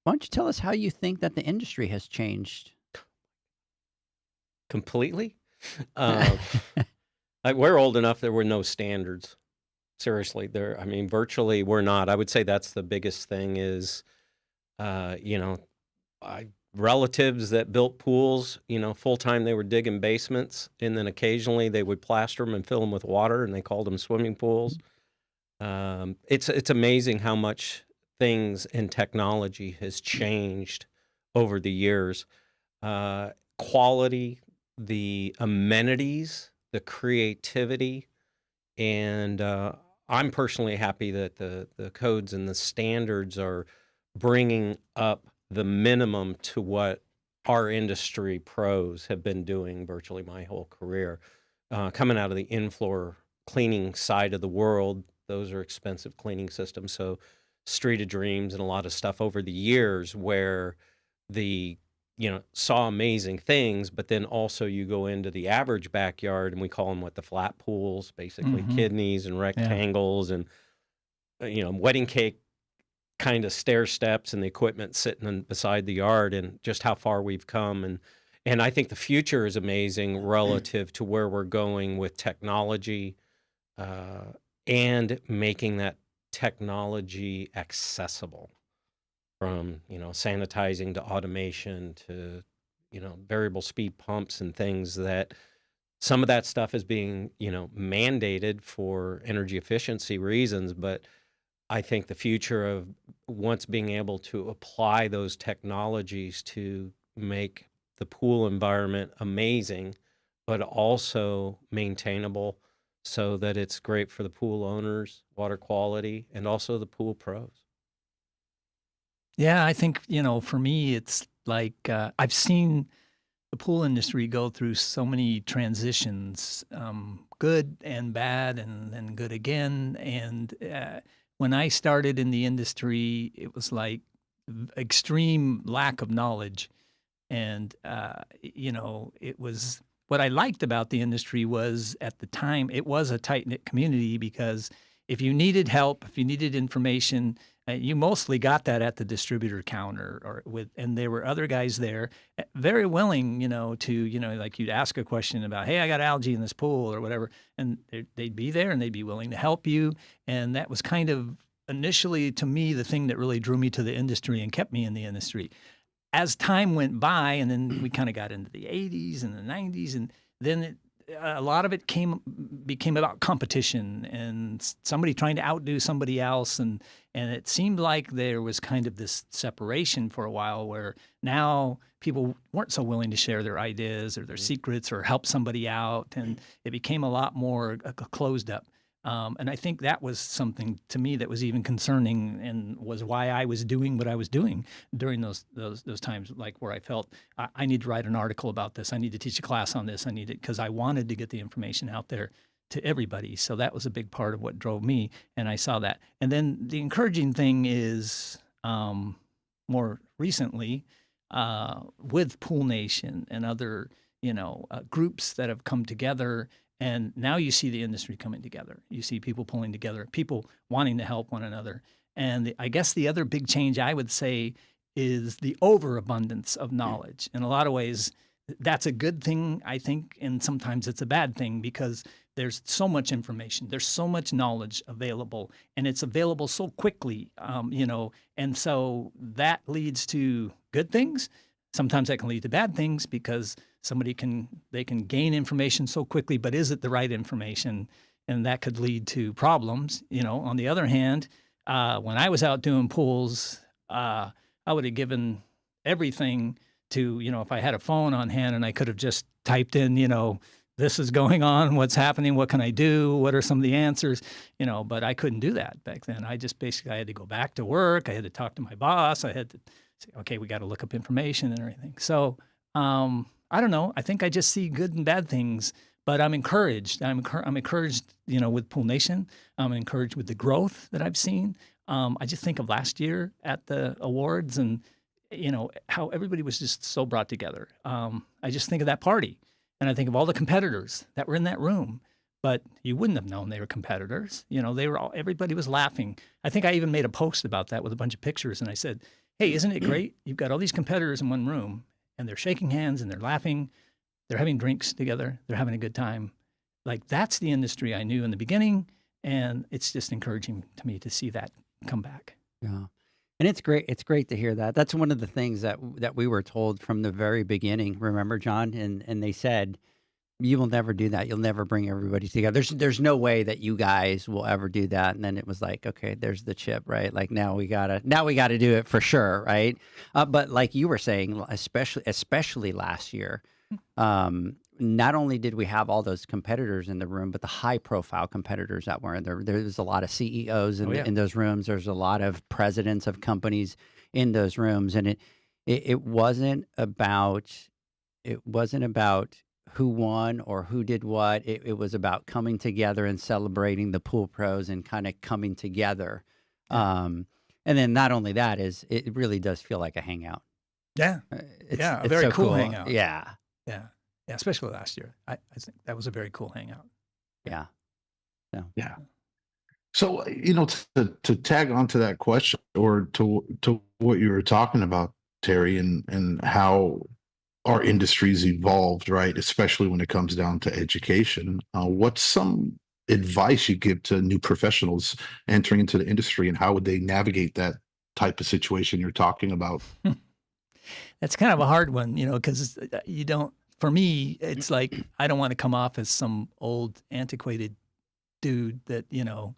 why don't you tell us how you think that the industry has changed? Completely. We're old enough. There were no standards. Seriously, virtually we're not. I would say that's the biggest thing is, relatives that built pools, full time they were digging basements, and then occasionally they would plaster them and fill them with water, and they called them swimming pools. It's amazing how much things in technology has changed over the years. Quality, the amenities, the creativity, and I'm personally happy that the codes and the standards are bringing up the minimum to what our industry pros have been doing virtually my whole career. Coming out of the in-floor cleaning side of the world, those are expensive cleaning systems. So Street of Dreams and a lot of stuff over the years where saw amazing things, but then also you go into the average backyard and we call them the flat pools, basically Mhm. kidneys and rectangles and, wedding cake kind of stair steps and the equipment sitting beside the yard, and just how far we've come. And I think the future is amazing relative to where we're going with technology, and making that technology accessible, from sanitizing to automation to variable speed pumps and things. That some of that stuff is being mandated for energy efficiency reasons, but I think the future of once being able to apply those technologies to make the pool environment amazing, but also maintainable so that it's great for the pool owners, water quality, and also the pool pros. Yeah, I think, for me, it's like I've seen the pool industry go through so many transitions, good and bad, and then good again. And when I started in the industry, it was like extreme lack of knowledge. And, it was what I liked about the industry was at the time, it was a tight knit community because if you needed help, if you needed information, you mostly got that at the distributor counter and there were other guys there very willing, like you'd ask a question about, hey, I got algae in this pool or whatever, and they'd be there and they'd be willing to help you. And that was kind of initially to me the thing that really drew me to the industry and kept me in the industry. As time went by, and then we kind of got into the 80s and the 90s, and then a lot of it became about competition and somebody trying to outdo somebody else, and it seemed like there was kind of this separation for a while where now people weren't so willing to share their ideas or their secrets or help somebody out, and it became a lot more closed up. And I think that was something to me that was even concerning and was why I was doing what I was doing during those times, like where I felt I need to write an article about this. I need to teach a class on this. I need it because I wanted to get the information out there to everybody. So that was a big part of what drove me. And I saw that. And then the encouraging thing is more recently with Pool Nation and other, groups that have come together. And now you see the industry coming together. You see people pulling together, people wanting to help one another. And I guess the other big change I would say is the overabundance of knowledge. In a lot of ways, that's a good thing, I think, and sometimes it's a bad thing because there's so much information, there's so much knowledge available, and it's available so quickly, and so that leads to good things. Sometimes that can lead to bad things because somebody can gain information so quickly, but is it the right information? And that could lead to problems. On the other hand, when I was out doing pools, I would have given everything to, if I had a phone on hand and I could have just typed in, this is going on, what's happening, what can I do, what are some of the answers, but I couldn't do that back then. I had to go back to work. I had to talk to my boss. I had to say, okay, we got to look up information and everything. So, I don't know. I think I just see good and bad things, but I'm encouraged. I'm encouraged, with Pool Nation. I'm encouraged with the growth that I've seen. I just think of last year at the awards and, how everybody was just so brought together. I just think of that party and I think of all the competitors that were in that room, but you wouldn't have known they were competitors. Everybody was laughing. I think I even made a post about that with a bunch of pictures. And I said, hey, isn't it great? You've got all these competitors in one room. And they're shaking hands and they're laughing. They're having drinks together. They're having a good time. Like that's the industry I knew in the beginning. And it's just encouraging to me to see that come back. Yeah. And it's great. It's great to hear that. That's one of the things that we were told from the very beginning. Remember, John? And they said, you will never do that. You'll never bring everybody together. There's no way that you guys will ever do that. And then it was like, okay, there's the chip, right? Like now we gotta do it for sure, right? But like you were saying, especially last year, not only did we have all those competitors in the room, but the high-profile competitors that were in there. There was a lot of CEOs in those rooms. There's a lot of presidents of companies in those rooms, and it wasn't about who won or who did what. It was about coming together and celebrating the pool pros and kind of coming together. And then not only that is it really does feel like a hangout. Yeah. It's a very so cool hangout. Yeah. Yeah. Yeah. Especially last year. I think that was a very cool hangout. Yeah. Yeah. So, to tag onto that question or to what you were talking about, Terry, and how our industry's evolved, right? Especially when it comes down to education. What's some advice you give to new professionals entering into the industry, and how would they navigate that type of situation you're talking about? That's kind of a hard one, because you don't. For me, it's like I don't want to come off as some old, antiquated dude that and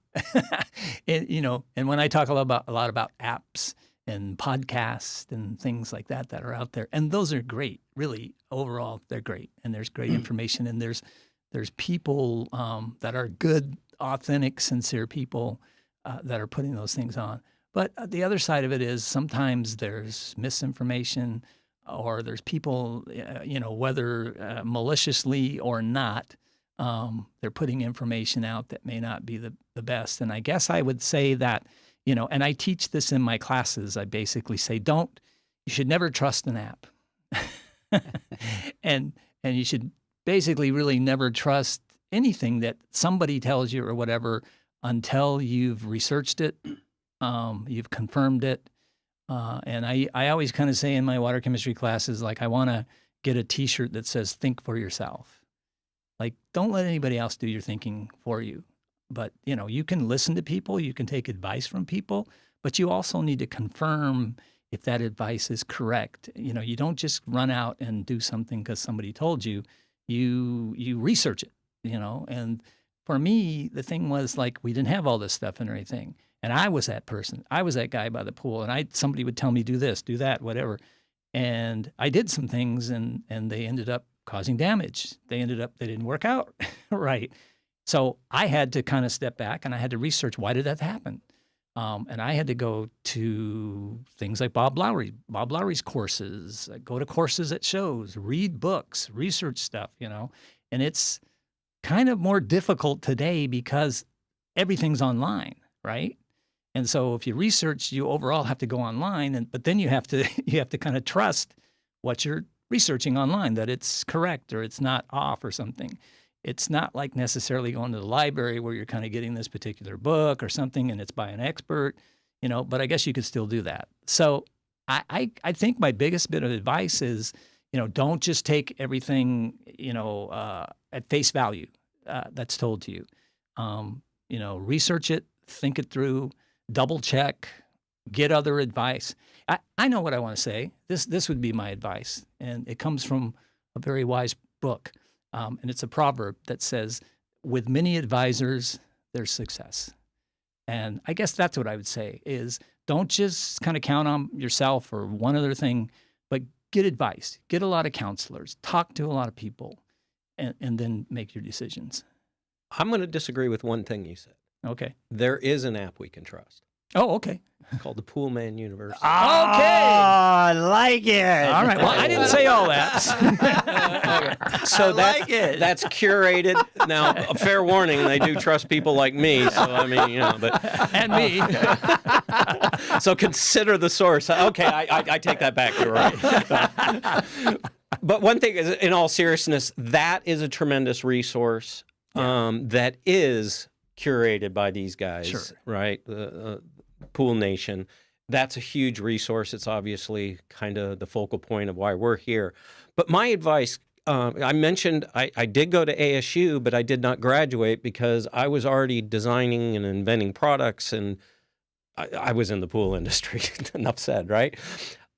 when I talk a lot about apps and podcasts and things like that that are out there. And those are great. Really, overall, they're great. And there's great information. And there's people that are good, authentic, sincere people that are putting those things on. But the other side of it is sometimes there's misinformation, or there's people, whether maliciously or not, they're putting information out that may not be the best. And I guess I would say that, and I teach this in my classes. I basically say, you should never trust an app. and you should basically really never trust anything that somebody tells you or whatever until you've researched it, you've confirmed it. And I always kind of say in my water chemistry classes, like, I want to get a T-shirt that says, think for yourself. Like, don't let anybody else do your thinking for you. But, you can listen to people, you can take advice from people, but you also need to confirm if that advice is correct. You don't just run out and do something because somebody told you. You research it, And for me, the thing was, like, we didn't have all this stuff and everything. And I was that person. I was that guy by the pool. And somebody would tell me, do this, do that, whatever. And I did some things, and they ended up causing damage. They didn't work out right. So I had to kind of step back, and I had to research, why did that happen? And I had to go to things like Bob Lowry's courses, go to courses at shows, read books, research stuff, And it's kind of more difficult today because everything's online, right? And so if you research, you overall have to go online, but then you have to kind of trust what you're researching online, that it's correct or it's not off or something. It's not like necessarily going to the library where you're kind of getting this particular book or something and it's by an expert, but I guess you could still do that. So I think my biggest bit of advice is, don't just take everything, at face value that's told to you. Research it, think it through, double check, get other advice. I know what I want to say. This would be my advice, and it comes from a very wise book. And it's a proverb that says, with many advisors, there's success. And I guess that's what I would say is, don't just kind of count on yourself or one other thing, but get advice, get a lot of counselors, talk to a lot of people, and then make your decisions. I'm going to disagree with one thing you said. Okay. There is an app we can trust. Oh, okay. Called the Poolman University. Okay. I like it. All right. Well, I didn't say all that. So that's curated. Now, a fair warning, they do trust people like me. So, I mean, but. And me. So consider the source. Okay, I take that back. You're right. But one thing is, in all seriousness, that is a tremendous resource that is curated by these guys, sure. Right? Pool Nation. That's a huge resource. It's obviously kind of the focal point of why we're here. But my advice, I mentioned I did go to ASU, but I did not graduate because I was already designing and inventing products, and I was in the pool industry. Enough said, right?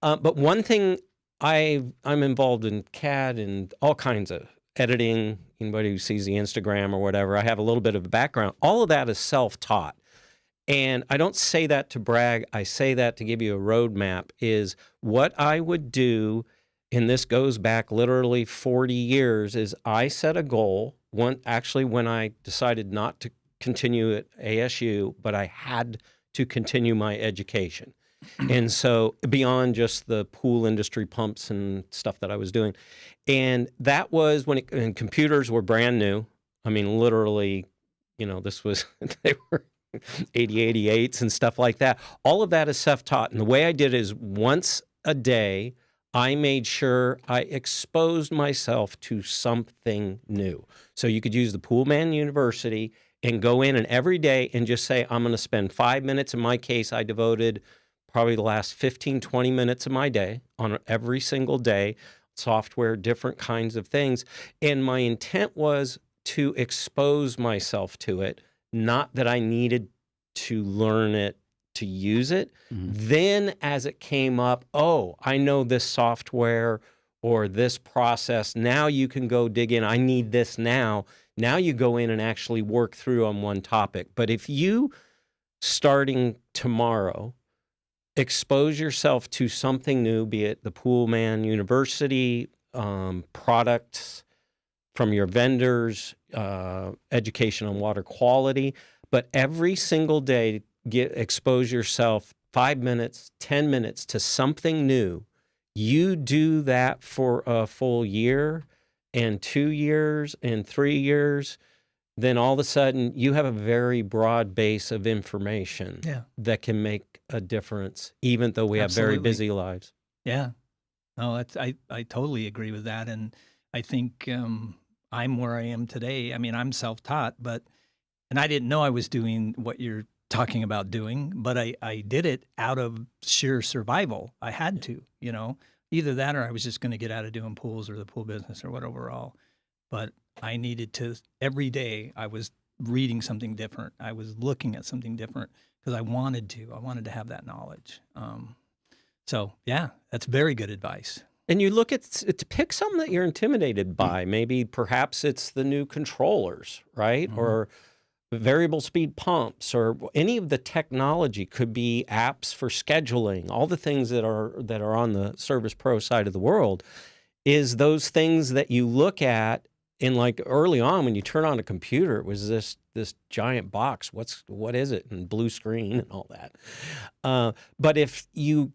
But one thing, I'm involved in CAD and all kinds of editing. Anybody who sees the Instagram or whatever, I have a little bit of a background. All of that is self-taught. And I don't say that to brag. I say that to give you a roadmap, is what I would do, and this goes back literally 40 years, is I set a goal. When I decided not to continue at ASU, but I had to continue my education. And so beyond just the pool industry pumps and stuff that I was doing. And that was when computers were brand new. I mean, literally, this was, they were 8088s and stuff like that. All of that is self-taught. And the way I did is once a day, I made sure I exposed myself to something new. So you could use the Poolman University and go in and every day and just say, I'm going to spend 5 minutes. In my case, I devoted probably the last 15, 20 minutes of my day on every single day, software, different kinds of things. And my intent was to expose myself to it, not that I needed to learn it to use it. Mm-hmm. Then as it came up, I know this software or this process. Now you can go dig in. I need this now. Now you go in and actually work through on one topic. But if you, starting tomorrow, expose yourself to something new, be it the Poolman University, products from your vendors, education on water quality. But every single day, expose yourself 5 minutes, 10 minutes to something new. You do that for a full year and 2 years and 3 years, then all of a sudden you have a very broad base of information that can make a difference, even though we have very busy lives. Yeah. No, I totally agree with that. And I think I'm where I am today. I mean, I'm self-taught, and I didn't know I was doing what you're talking about doing, but I did it out of sheer survival. I had to, either that or I was just going to get out of doing pools or the pool business or whatever all. But I needed to, every day I was reading something different. I was looking at something different because I wanted to have that knowledge. So yeah, that's very good advice. And you look to pick something that you're intimidated by. Maybe perhaps it's the new controllers, right? Mm-hmm. Or variable speed pumps, or any of the technology. Could be apps for scheduling, all the things that are on the Service Pro side of the world. Is those things that you look at, and like early on when you turn on a computer, it was this giant box. What is it? And blue screen and all that. But if you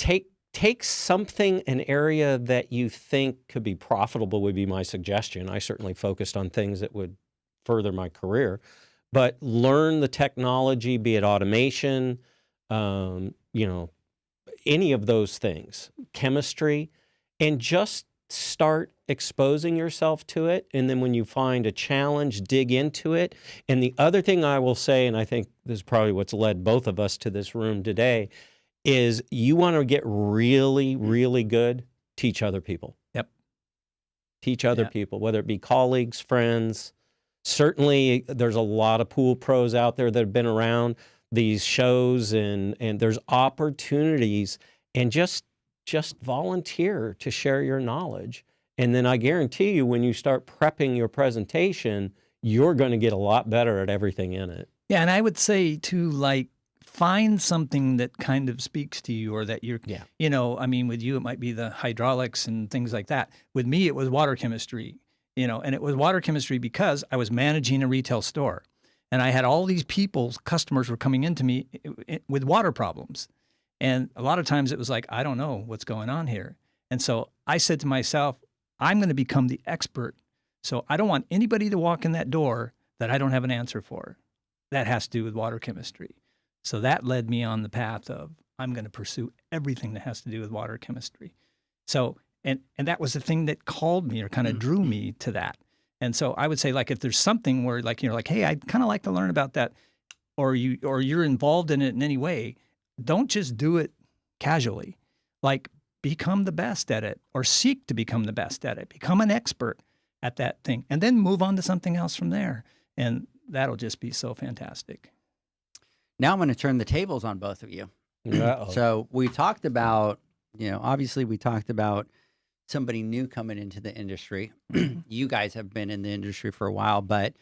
take something, an area that you think could be profitable, would be my suggestion. I certainly focused on things that would further my career, but learn the technology, be it automation, any of those things, chemistry, and just start exposing yourself to it. And then when you find a challenge, dig into it. And the other thing I will say, and I think this is probably what's led both of us to this room today, is you want to get really, really good, teach other people. Yep. Teach other people, whether it be colleagues, friends. Certainly, there's a lot of pool pros out there that have been around these shows, and there's opportunities, and just volunteer to share your knowledge. And then I guarantee you, when you start prepping your presentation, you're going to get a lot better at everything in it. Yeah, and I would say too, like, find something that kind of speaks to you, or that you're, I mean, with you, it might be the hydraulics and things like that. With me, it was water chemistry, and it was water chemistry because I was managing a retail store, and I had all these customers were coming into me with water problems. And a lot of times it was like, I don't know what's going on here. And so I said to myself, I'm going to become the expert. So I don't want anybody to walk in that door that I don't have an answer for. That has to do with water chemistry. So that led me on the path of, I'm going to pursue everything that has to do with water chemistry. So, and that was the thing that called me, or kind of drew me to that. And so I would say, like, if there's something where, like, you're like, hey, I'd kind of like to learn about that, or you're involved in it in any way, don't just do it casually. Like, become the best at it, or seek to become the best at it. Become an expert at that thing, and then move on to something else from there. And that'll just be so fantastic. Now I'm going to turn the tables on both of you. Uh-oh. So we talked about, obviously we talked about somebody new coming into the industry. You guys have been in the industry for a while, but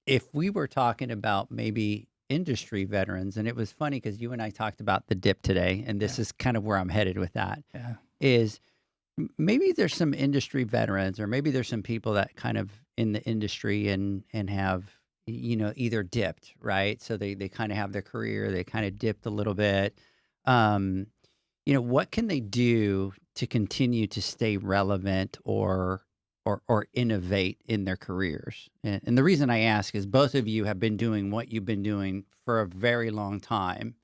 if we were talking about maybe industry veterans, and it was funny because you and I talked about the dip today, and this is kind of where I'm headed with that, is maybe there's some industry veterans, or maybe there's some people that kind of in the industry and have, either dipped, right? So they kind of have their career, they kind of dipped a little bit. What can they do to continue to stay relevant or innovate in their careers? And the reason I ask is both of you have been doing what you've been doing for a very long time,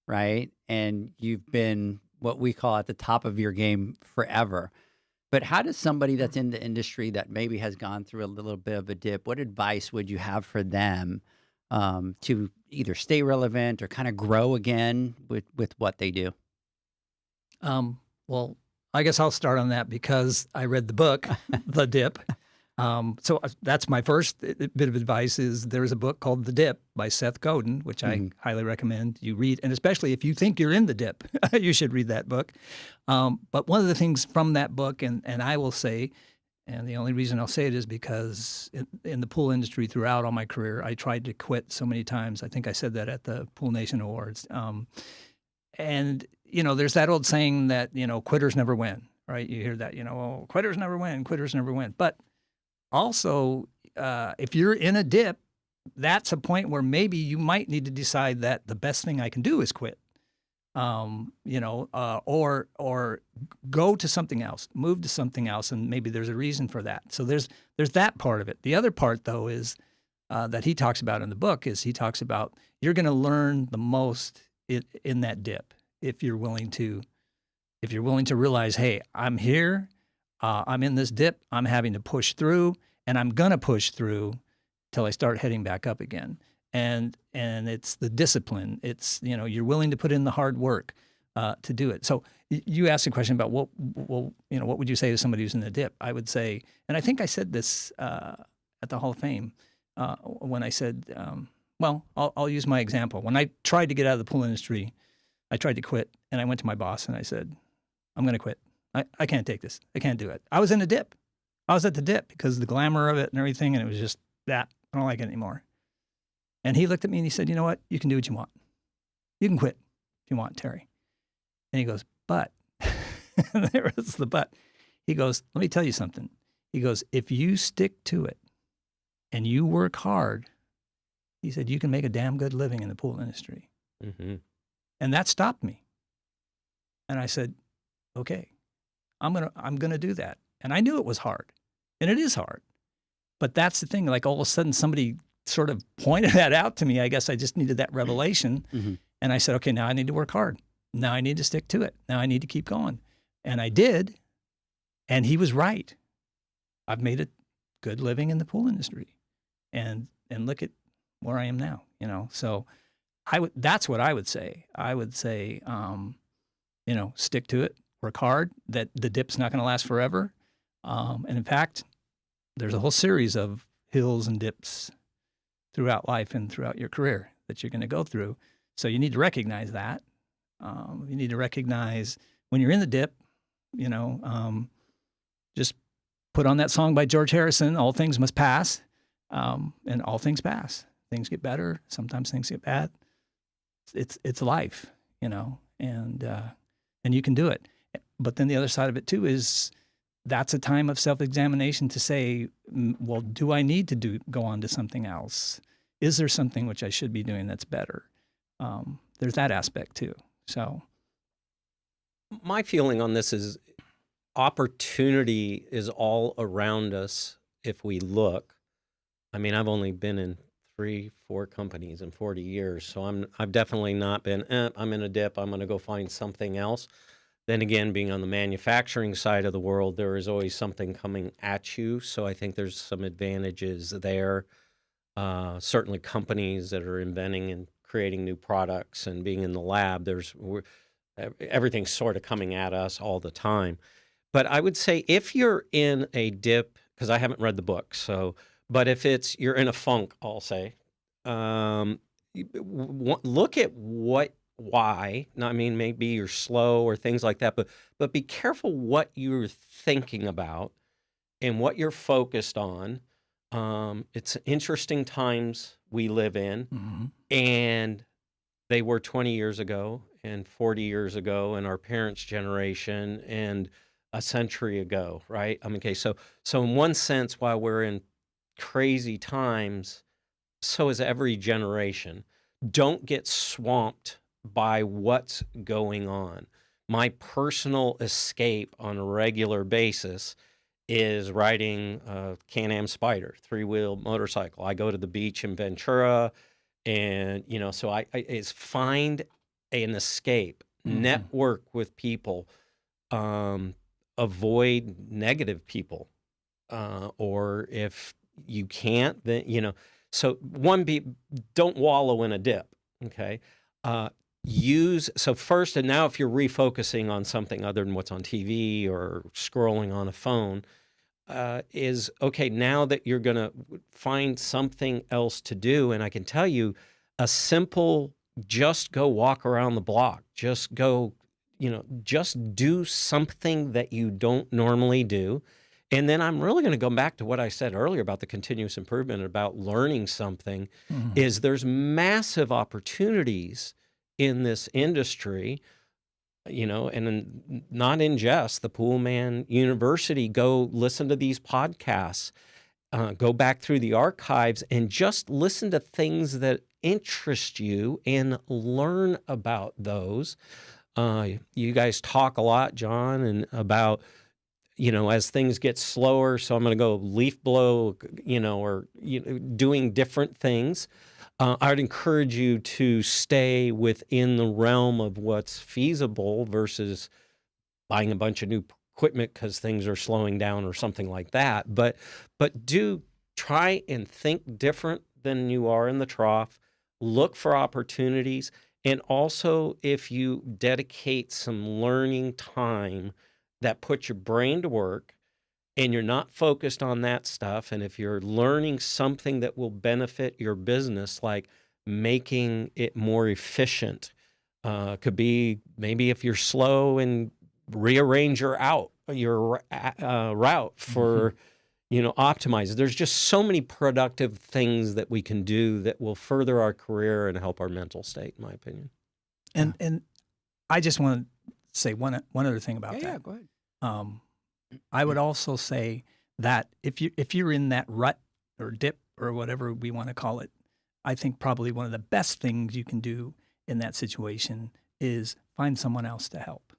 right? And you've been what we call at the top of your game forever. But how does somebody that's in the industry that maybe has gone through a little bit of a dip, what advice would you have for them to either stay relevant or kind of grow again with what they do? Well, I guess I'll start on that because I read the book, The Dip. So that's my first bit of advice is there's a book called The Dip by Seth Godin, which I highly recommend you read. And especially if you think you're in the dip, you should read that book. But one of the things from that book, and I will say, And the only reason I'll say it is because in the pool industry throughout all my career, I tried to quit so many times. I think I said that at the Pool Nation Awards. And, there's that old saying that, quitters never win, right? You hear that, oh, quitters never win, quitters never win. But also, if you're in a dip, that's a point where maybe you might need to decide that the best thing I can do is quit. Or go to something else, move to something else, and maybe there's a reason for that. So there's that part of it. The other part, though, is that he talks about in the book is he talks about you're going to learn the most in that dip if you're willing to realize, hey, I'm here, I'm in this dip, I'm having to push through, and I'm going to push through till I start heading back up again. And it's the discipline. It's, you're willing to put in the hard work to do it. So you asked a question about what would you say to somebody who's in the dip? I would say, and I think I said this at the Hall of Fame when I said, I'll use my example. When I tried to get out of the pool industry, I tried to quit, and I went to my boss and I said, I'm going to quit. I can't take this. I can't do it. I was in a dip. I was at the dip because of the glamour of it and everything, and it was just that. I don't like it anymore. And he looked at me and he said, you know what? You can do what you want. You can quit if you want, Terry. And he goes, but, there was the but. He goes, let me tell you something. He goes, if you stick to it and you work hard, he said, you can make a damn good living in the pool industry. Mm-hmm. And that stopped me. And I said, okay, I'm gonna do that. And I knew it was hard. And it is hard. But that's the thing. Like all of a sudden somebody sort of pointed that out to me. I guess I just needed that revelation. Mm-hmm. And I said, okay, now I need to work hard. Now I need to stick to it. Now I need to keep going. And I did. And he was right. I've made a good living in the pool industry. And look at where I am now, So that's what I would say. I would say, stick to it, work hard, that the dip's not going to last forever. And in fact, there's a whole series of hills and dips throughout life and throughout your career that you're going to go through. So you need to recognize that. You need to recognize when you're in the dip, just put on that song by George Harrison, All Things Must Pass, and all things pass. Things get better. Sometimes things get bad. It's life, and you can do it. But then the other side of it too is that's a time of self-examination to say, well, do I need to go on to something else? Is there something which I should be doing that's better? There's that aspect too. So my feeling on this is opportunity is all around us if we look. I mean, I've only been in 3-4 companies in 40 years, so I've definitely not been, I'm in a dip, I'm going to go find something else. Then again, being on the manufacturing side of the world, there is always something coming at you. So I think there's some advantages there. Certainly companies that are inventing and creating new products and being in the lab, everything's sort of coming at us all the time. But I would say if you're in a dip, because I haven't read the book, but if you're in a funk, I'll say, look at why. I mean, maybe you're slow or things like that, but be careful what you're thinking about and what you're focused on. It's interesting times we live in, mm-hmm. and they were 20 years ago and 40 years ago and our parents' generation and a century ago, right? I mean, okay, so in one sense, while we're in crazy times, so is every generation. Don't get swamped by what's going on. My personal escape on a regular basis is riding a Can-Am Spyder 3-wheel motorcycle. I go to the beach in Ventura, and so I is find an escape, Mm-hmm. network with people, avoid negative people, or if you can't, then So don't wallow in a dip. Okay. So first, and now if you're refocusing on something other than what's on TV or scrolling on a phone, is okay, now that you're going to find something else to do. And I can tell you a simple, just go walk around the block, just go, just do something that you don't normally do. And then I'm really going to go back to what I said earlier about the continuous improvement, about learning something, is there's massive opportunities in this industry, and not in jest, the Poolman University. Go listen to these podcasts, go back through the archives and just listen to things that interest you and learn about those. You guys talk a lot, John, and about, as things get slower, so I'm going to go leaf blow, or doing different things. I'd encourage you to stay within the realm of what's feasible versus buying a bunch of new equipment because things are slowing down or something like that. But do try and think different than you are in the trough. Look for opportunities. And also, if you dedicate some learning time that puts your brain to work and you're not focused on that stuff, and if you're learning something that will benefit your business, like making it more efficient, could be maybe if you're slow and rearrange your route for, optimize. There's just so many productive things that we can do that will further our career and help our mental state, in my opinion. And I just want to say one other thing about that. Yeah, go ahead. I would also say that if you're in that rut or dip or whatever we want to call it, I think probably one of the best things you can do in that situation is find someone else to help.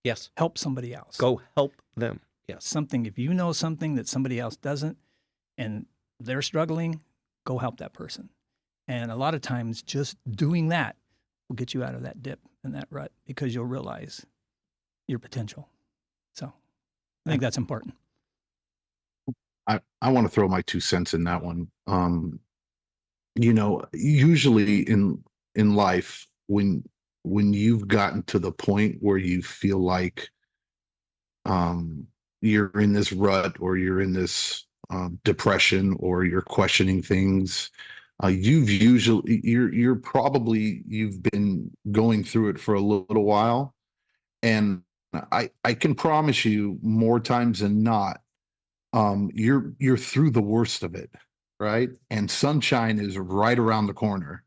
Yes. Help somebody else. Go help them. Yes. If you know something that somebody else doesn't and they're struggling, go help that person. And a lot of times just doing that will get you out of that dip and that rut because you'll realize your potential. So I think that's important. I want to throw my 2 cents in that one. Usually in life, when you've gotten to the point where you feel like you're in this rut or you're in this depression or you're questioning things, you've been going through it for a little while, and I can promise you more times than not, you're through the worst of it, right? And sunshine is right around the corner.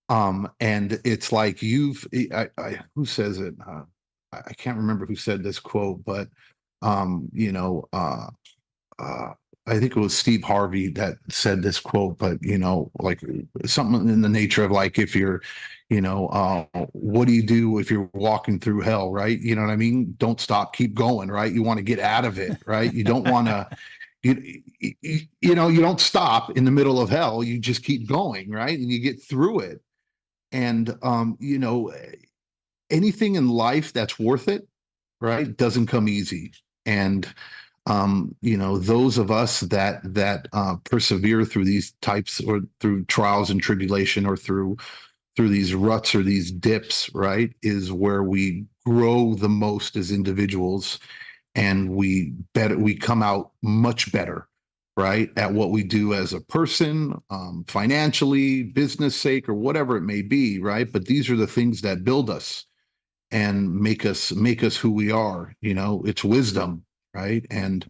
And it's like who says it? I can't remember who said this quote, but I think it was Steve Harvey that said this quote, but like something in the nature of like, if you're, what do you do if you're walking through hell, right? You know what I mean? Don't stop, keep going, right? You want to get out of it, right? You don't want to, you don't stop in the middle of hell. You just keep going, right? And you get through it. And, anything in life that's worth it, right, doesn't come easy. And, those of us that persevere through these types or through trials and tribulation or through these ruts or these dips, right, is where we grow the most as individuals, and we come out much better, right, at what we do as a person, financially, business sake, or whatever it may be, right? But these are the things that build us and make us who we are. It's wisdom, right? And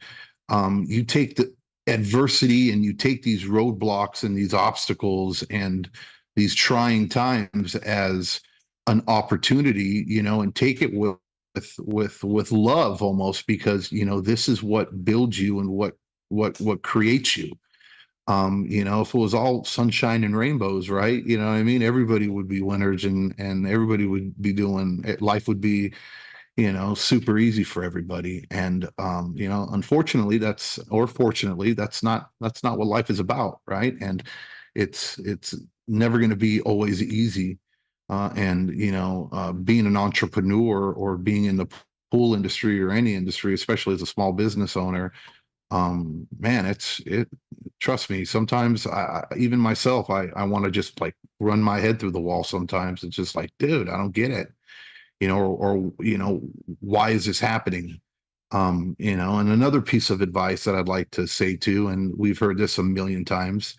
you take the adversity and you take these roadblocks and these obstacles and these trying times as an opportunity, and take it with love almost, because this is what builds you and what creates you. If it was all sunshine and rainbows, right? You know what I mean? Everybody would be winners and everybody would be doing it. Life would be, super easy for everybody. And, unfortunately fortunately, that's not what life is about. Right. And it's never going to be always easy. Being an entrepreneur or being in the pool industry or any industry, especially as a small business owner, man, trust me, sometimes even myself, I want to just like run my head through the wall. Sometimes it's just like, dude, I don't get it, or why is this happening? And another piece of advice that I'd like to say too, and we've heard this a million times,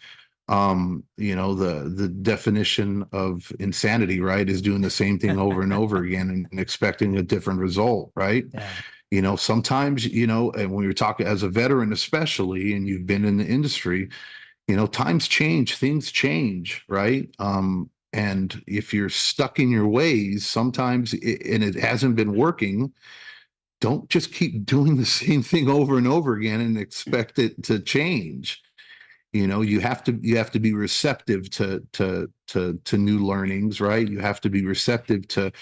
the definition of insanity, right, is doing the same thing over and over again and expecting a different result, right? Yeah. Sometimes, and when you're talking as a veteran, especially, and you've been in the industry, times change, things change, right? And if you're stuck in your ways, sometimes, and it hasn't been working, don't just keep doing the same thing over and over again and expect it to change. You have to be receptive to new learnings, right? You have to be receptive to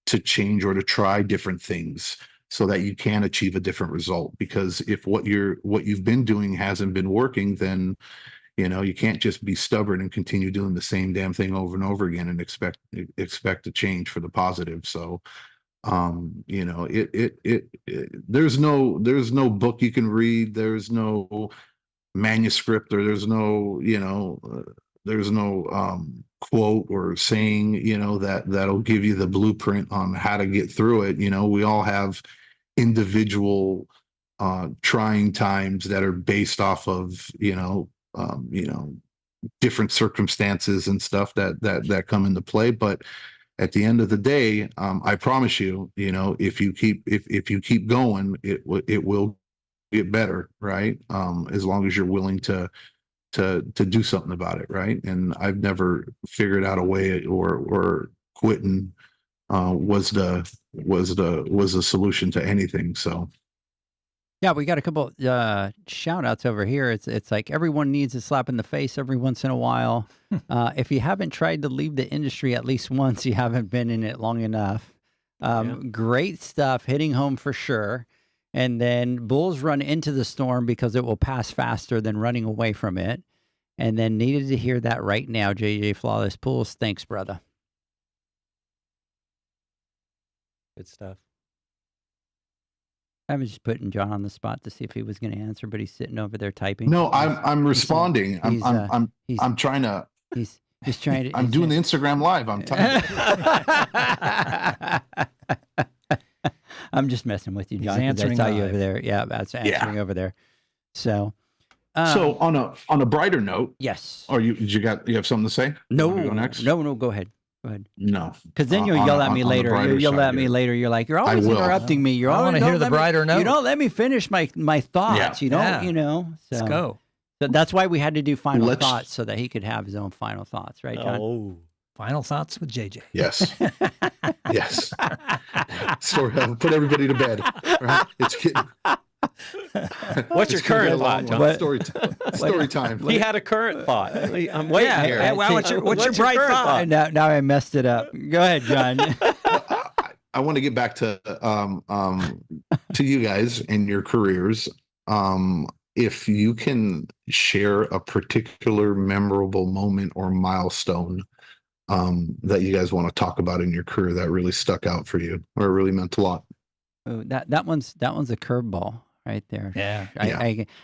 change or to try different things so that you can achieve a different result. Because if what you've been doing hasn't been working, then you can't just be stubborn and continue doing the same damn thing over and over again and expect a change for the positive. So there's no book you can read, there's no manuscript, or there's no quote or saying that'll give you the blueprint on how to get through it. We all have individual trying times that are based off of different circumstances and stuff that come into play. But at the end of the day, I promise you, if you keep going, it will get better, right? As long as you're willing to do something about it, right? And I've never figured out a way, or quitting was the solution to anything. So Yeah, we got a couple shout outs over here. It's like everyone needs a slap in the face every once in a while. If you haven't tried to leave the industry at least once, you haven't been in it long enough. Great stuff, hitting home for sure. And then bulls run into the storm because it will pass faster than running away from it. And then needed to hear that right now, JJ Flawless Pools. Thanks, brother. Good stuff. I was just putting John on the spot to see if he was going to answer, but he's sitting over there typing. No, I'm responding. I'm trying to. He's trying to. I'm doing the Instagram live. I'm typing. I'm just messing with you, John. He's answering I saw you live. over there. Yeah, that's answering over there. So on a brighter note, yes. Or you have something to say? No, You wanna go next? No. Go ahead. No, because then you'll yell at me later. You'll yell at me later. You're like, you're always interrupting me. I want to hear the brighter note. You don't let me finish my thoughts. Yeah. You don't. So. Let's go. So that's why we had to do final thoughts so that he could have his own final thoughts, right, John? Oh. Final thoughts with JJ. Yes. Yes. Story. Put everybody to bed. Right? It's getting. What's your current thought, John? Story time. He had a current thought. I'm waiting here. What's your bright current thought? Now I messed it up. Go ahead, John. I want to get back to you guys and your careers. If you can share a particular memorable moment or milestone that you guys want to talk about in your career that really stuck out for you or really meant a lot. Oh, that one's a curveball right there. Yeah.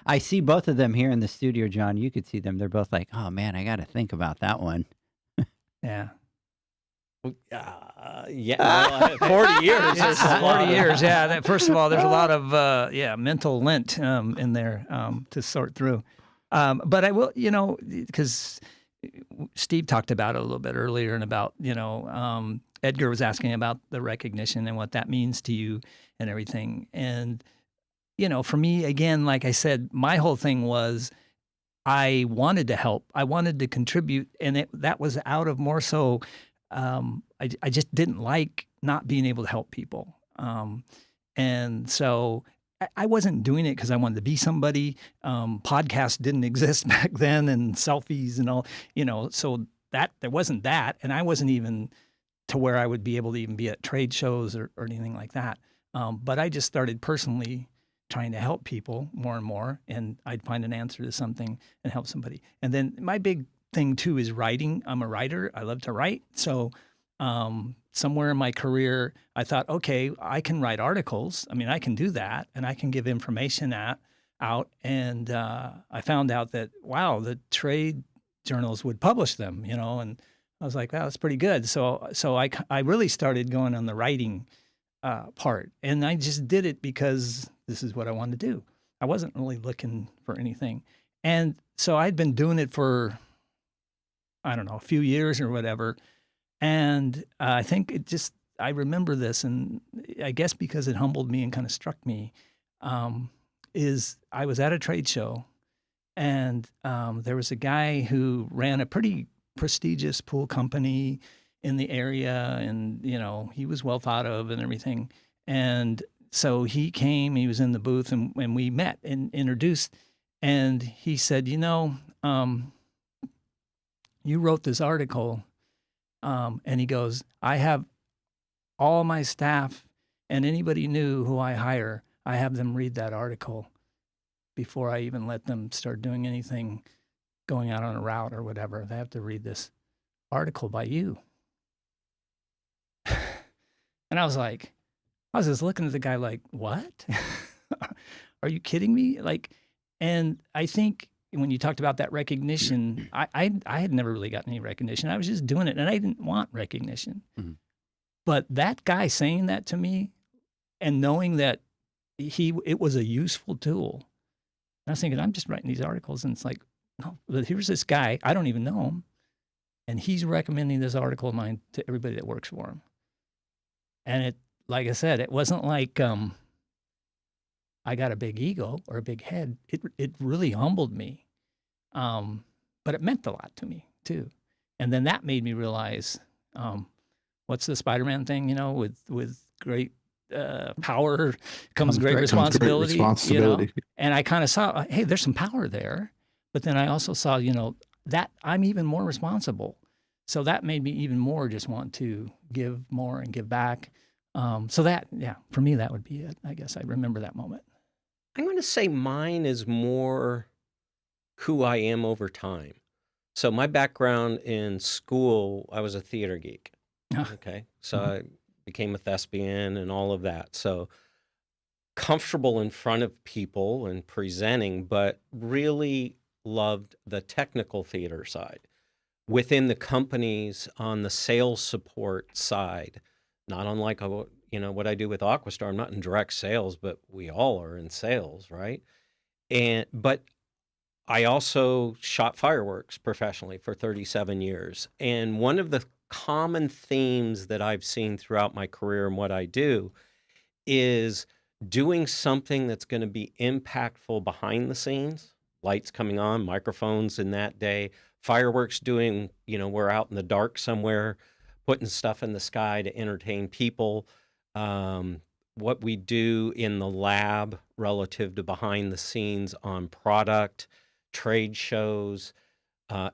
I see both of them here in the studio, John. You could see them. They're both like, oh man, I got to think about that one. Yeah. 40 years. It's 40 years. Yeah. First of all, there's a lot of mental lint in there to sort through. But I will, because Steve talked about it a little bit earlier, and about Edgar was asking about the recognition and what that means to you and everything. And for me, again, like I said, my whole thing was I wanted to help. I wanted to contribute, and that was out of more so. I just didn't like not being able to help people. And so I wasn't doing it because I wanted to be somebody. Podcasts didn't exist back then, and selfies and all, so that there wasn't that. And I wasn't even to where I would be able to even be at trade shows or anything like that. But I just started personally trying to help people more and more, and I'd find an answer to something and help somebody. And then my big thing too is writing. I'm a writer. I love to write. So somewhere in my career, I thought, okay, I can write articles. I mean, I can do that, and I can give information out. And I found out that, wow, the trade journals would publish them, and I was like, wow, that's pretty good. So I really started going on the writing part, and I just did it because this is what I wanted to do. I wasn't really looking for anything. And so I'd been doing it for, I don't know, a few years or whatever. And I think I remember this, and I guess because it humbled me and kind of struck me, is I was at a trade show, and there was a guy who ran a pretty prestigious pool company in the area, and he was well thought of and everything. And so he came, he was in the booth, and we met and introduced. And he said, you wrote this article, and he goes, I have all my staff and anybody new who I hire, I have them read that article before I even let them start doing anything, going out on a route or whatever. They have to read this article by you. And I was just looking at the guy like, what? Are you kidding me? And I think when you talked about that recognition, I had never really gotten any recognition. I was just doing it, and I didn't want recognition. Mm-hmm. But that guy saying that to me and knowing that it was a useful tool, I was thinking, I'm just writing these articles, and it's like, no, but here's this guy, I don't even know him, and he's recommending this article of mine to everybody that works for him. And it, like I said, it wasn't like I got a big ego or a big head. It really humbled me, but it meant a lot to me too. And then that made me realize, what's the Spider-Man thing? With great power comes great responsibility. And I kind of saw, hey, there's some power there. But then I also saw, that I'm even more responsible. So that made me even more just want to give more and give back. So that, for me, that would be it. I guess I remember that moment. I'm going to say mine is more who I am over time. So my background in school, I was a theater geek. Okay. So I became a thespian and all of that. So comfortable in front of people and presenting, but really loved the technical theater side. Within the companies on the sales support side, not unlike what I do with Aquastar. I'm not in direct sales, but we all are in sales, right? But I also shot fireworks professionally for 37 years. And one of the common themes that I've seen throughout my career and what I do is doing something that's going to be impactful behind the scenes, lights coming on, microphones in that day, fireworks doing, we're out in the dark somewhere, putting stuff in the sky to entertain people. What we do in the lab relative to behind the scenes on product, trade shows,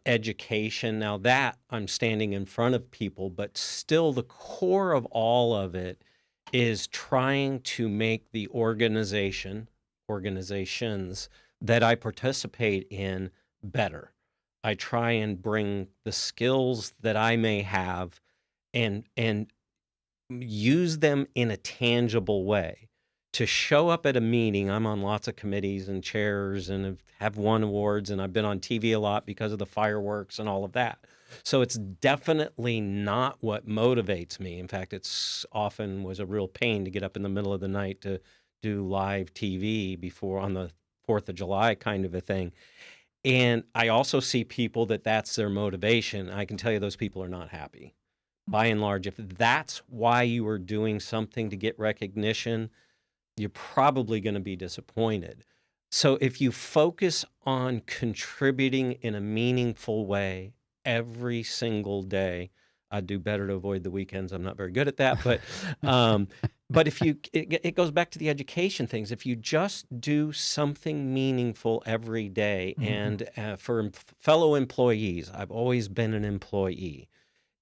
education. Now that I'm standing in front of people, but still the core of all of it is trying to make the organizations that I participate in better. I try and bring the skills that I may have and use them in a tangible way to show up at a meeting. I'm on lots of committees and chairs and have won awards, and I've been on TV a lot because of the fireworks and all of that. So it's definitely not what motivates me. In fact, it's often was a real pain to get up in the middle of the night to do live TV before on the 4th of July kind of a thing. And I also see people that's their motivation. I can tell you those people are not happy. By and large, if that's why you are doing something to get recognition, you're probably going to be disappointed. So if you focus on contributing in a meaningful way every single day, I'd do better to avoid the weekends. I'm not very good at that, but but if it goes back to the education things. If you just do something meaningful every day, and for fellow employees, I've always been an employee,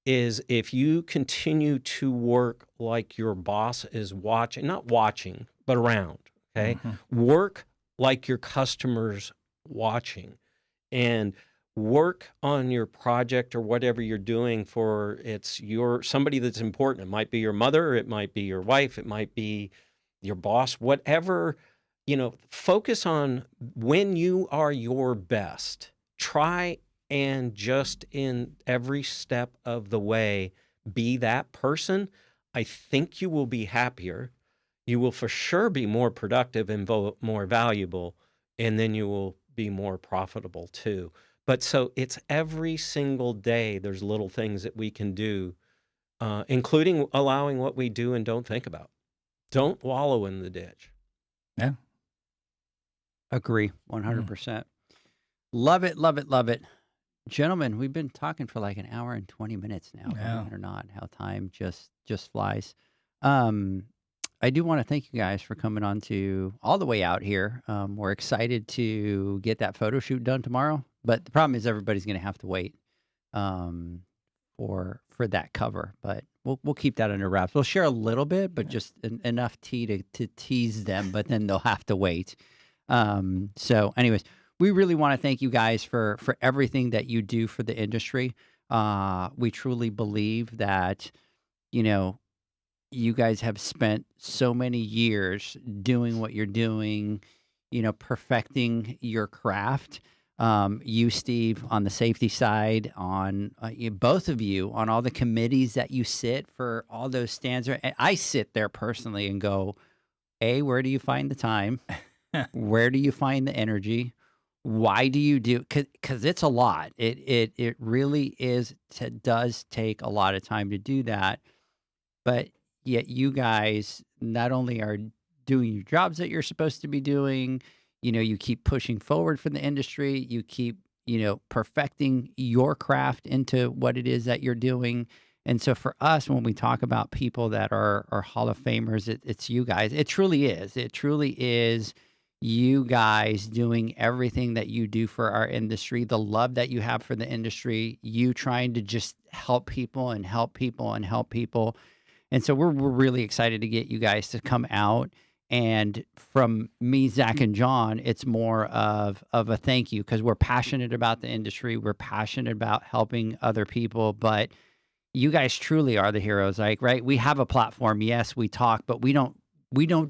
is if you continue to work like your boss is watching, not watching, but around, okay? Work like your customers watching, and work on your project or whatever you're doing for somebody that's important. It might be your mother, it might be your wife, it might be your boss, whatever, focus on when you are your best. Try and just in every step of the way, be that person. I think you will be happier. You will for sure be more productive and more valuable, and then you will be more profitable too. But so it's every single day there's little things that we can do, including allowing what we do and don't think about. Don't wallow in the ditch. Yeah. Agree, 100%. Love it, love it, love it. Gentlemen, we've been talking for like an hour and 20 minutes now, Yeah. believe it or not, how time just flies. I do want to thank you guys for coming on to all the way out here. We're excited to get that photo shoot done tomorrow, but the problem is everybody's going to have to wait for that cover. But we'll keep that under wraps. We'll share a little bit, but just enough tea to tease them. But then they'll have to wait. So, anyways, we really want to thank you guys for everything that you do for the industry. We truly believe that, you know, you guys have spent so many years doing what you're doing, you know, perfecting your craft. You, Steve, on the safety side, on both of you, on all the committees that you sit for all those stands. And I sit there personally and go, A, where do you find the time? Where do you find the energy? Why do you do? Because it's a lot. It really is. Does take a lot of time to do that. But yet you guys not only are doing your jobs that you're supposed to be doing, you know, you keep pushing forward for the industry. You keep, you know, perfecting your craft into what it is that you're doing. And so for us, when we talk about people that are Hall of Famers, it's you guys. It truly is. It truly is you guys doing everything that you do for our industry, the love that you have for the industry, you trying to just help people and help people and help people. And so we're really excited to get you guys to come out. And from me, Zach, and John, it's more of a thank you, because we're passionate about the industry. We're passionate about helping other people. But you guys truly are the heroes. Like, right? We have a platform. Yes, we talk, but we don't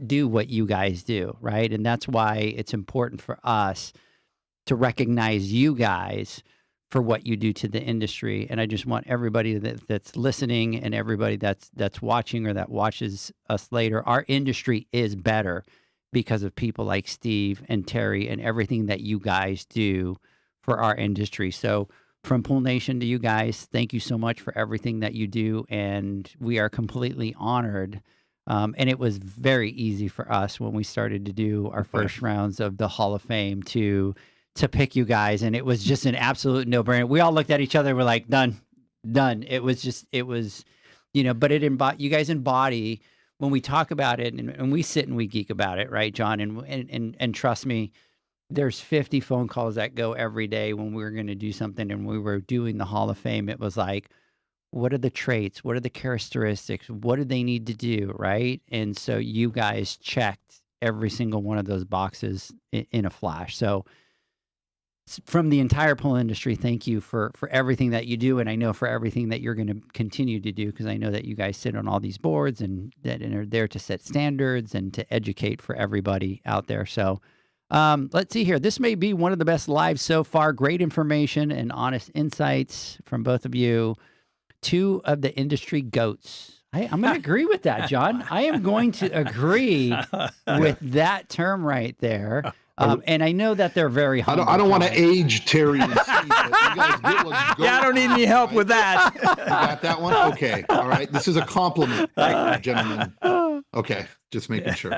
do what you guys do, right? And that's why it's important for us to recognize you guys for what you do to the industry. And I just want everybody that's listening and everybody that's watching or that watches us later, our industry is better because of people like Steve and Terry and everything that you guys do for our industry. So from Pool Nation to you guys, thank you so much for everything that you do. And we are completely honored. And it was very easy for us when we started to do our first rounds of the Hall of Fame to pick you guys. And it was just an absolute no-brainer. We all looked at each other and were like, done. It was, you know, but you guys embody when we talk about it and we sit and we geek about it, right, John? And trust me, there's 50 phone calls that go every day when we were going to do something and we were doing the Hall of Fame. It was like, what are the traits? What are the characteristics? What do they need to do, right? And so you guys checked every single one of those boxes in a flash. So from the entire pool industry, thank you for everything that you do. And I know for everything that you're going to continue to do, because I know that you guys sit on all these boards and are there to set standards and to educate for everybody out there. So let's see here. This may be one of the best lives so far. Great information and honest insights from both of you. Two of the industry goats. I'm going to agree with that, John. I am going to agree with that term right there. And I know that they're very humble. I don't want to age Terry and Steve, but you guys get what's going Yeah, I don't need any help with that. You got that one? Okay. All right. This is a compliment, gentlemen. Okay. Just making sure.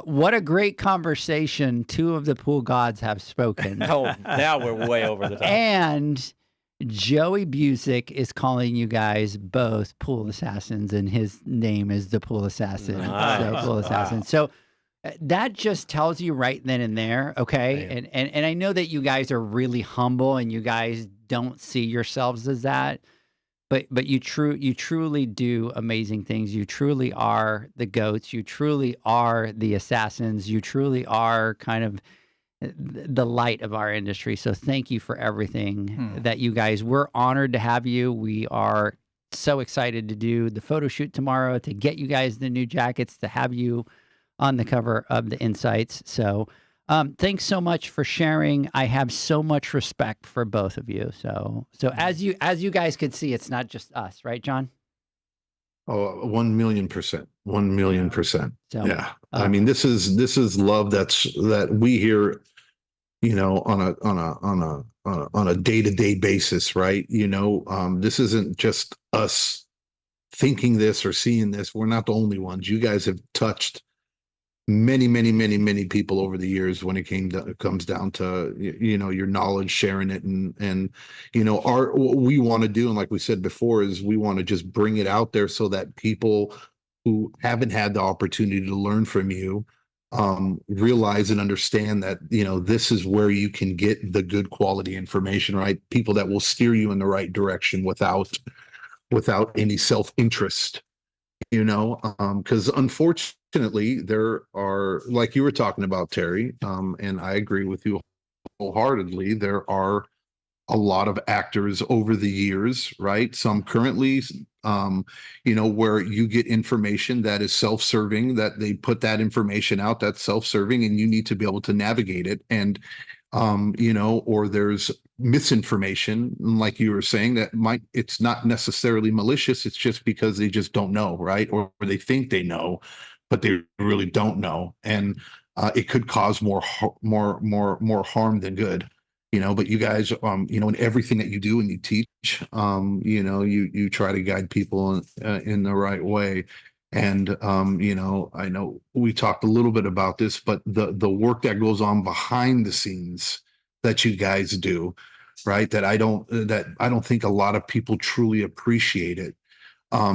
What a great conversation. Two of the pool gods have spoken. Oh, now we're way over the top. And Joey Busick is calling you guys both pool assassins, and his name is the Pool Assassin. Nice. So, Pool Assassin. So that just tells you right then and there, okay? And I know that you guys are really humble and you guys don't see yourselves as that, but you truly do amazing things. You truly are the goats. You truly are the assassins. You truly are kind of the light of our industry. So thank you for everything that you guys, we're honored to have you. We are so excited to do the photo shoot tomorrow, to get you guys the new jackets, to have you on the cover of the Insights. So thanks so much for sharing. I have so much respect for both of you. So as you guys could see, it's not just us, right, John? Oh, 1,000,000%. 1,000,000%. So, yeah. I mean, this is love that we hear, you know, on a day-to-day basis, right? You know, this isn't just us thinking this or seeing this. We're not the only ones. You guys have touched many, many, many, many people over the years when it comes down to, you know, your knowledge, sharing it, and you know, what we want to do, and like we said before, is we want to just bring it out there so that people who haven't had the opportunity to learn from you realize and understand that, you know, this is where you can get the good quality information, right? People that will steer you in the right direction without any self-interest, you know, because unfortunately there are, like you were talking about, Terry, and I agree with you wholeheartedly, there are a lot of actors over the years, right? Some currently, you know, where you get information that is self-serving, that they put that information out that's self-serving, and you need to be able to navigate it. And, you know, or there's misinformation, like you were saying, that it's not necessarily malicious. It's just because they just don't know, right? Or they think they know, but they really don't know. And it could cause more harm than good, you know. But you guys, you know, in everything that you do and you teach, you know, you try to guide people in the right way. And you know, I know we talked a little bit about this, but the work that goes on behind the scenes that you guys do, right? That I don't think a lot of people truly appreciate it,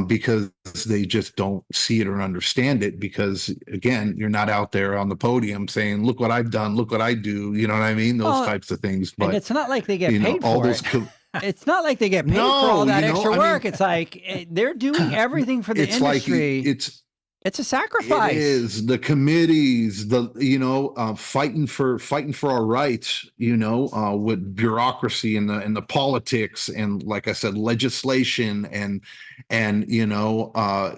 because they just don't see it or understand it. Because again, you're not out there on the podium saying, "Look what I've done, look what I do." You know what I mean? Those Well, types of things. and But it's not like they get you know, paid all for those. it. It's not like they get paid for all No, that you know, extra I mean, work. It's like they're doing everything for the it's like industry. it's It's a it sacrifice. is the committees, the, you know, fighting for our rights, you know, with bureaucracy and the politics, and like I said, legislation, and you know,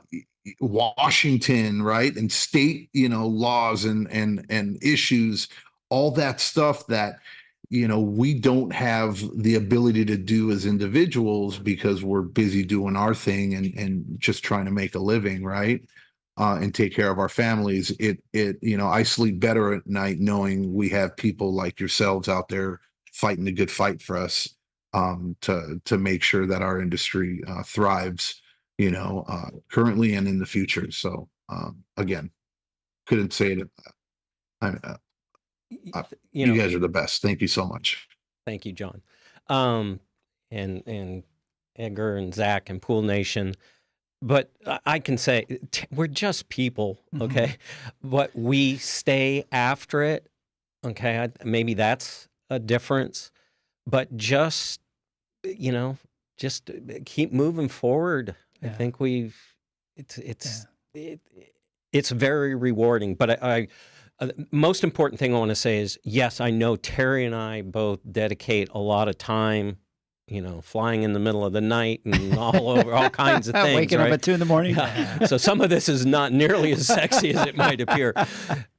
Washington, right, and state, you know, laws and issues, all that stuff that, you know, we don't have the ability to do as individuals because we're busy doing our thing and just trying to make a living, right? And take care of our families. You know, I sleep better at night knowing we have people like yourselves out there fighting the good fight for us, to make sure that our industry thrives, you know, currently and in the future. So again, couldn't say it. I, You you know, guys are the best. Thank you so much. thank you, John. And Edgar and Zach and Pool Nation. But I can say we're just people, okay? But we stay after it, okay? Maybe that's a difference. But just, you know, just keep moving forward. I Yeah. think it's very rewarding. But most important thing I want to say is, yes, I know Terry and I both dedicate a lot of time, you know, flying in the middle of the night and all over all kinds of things. Waking right? up at 2 a.m. Yeah. So some of this is not nearly as sexy as it might appear.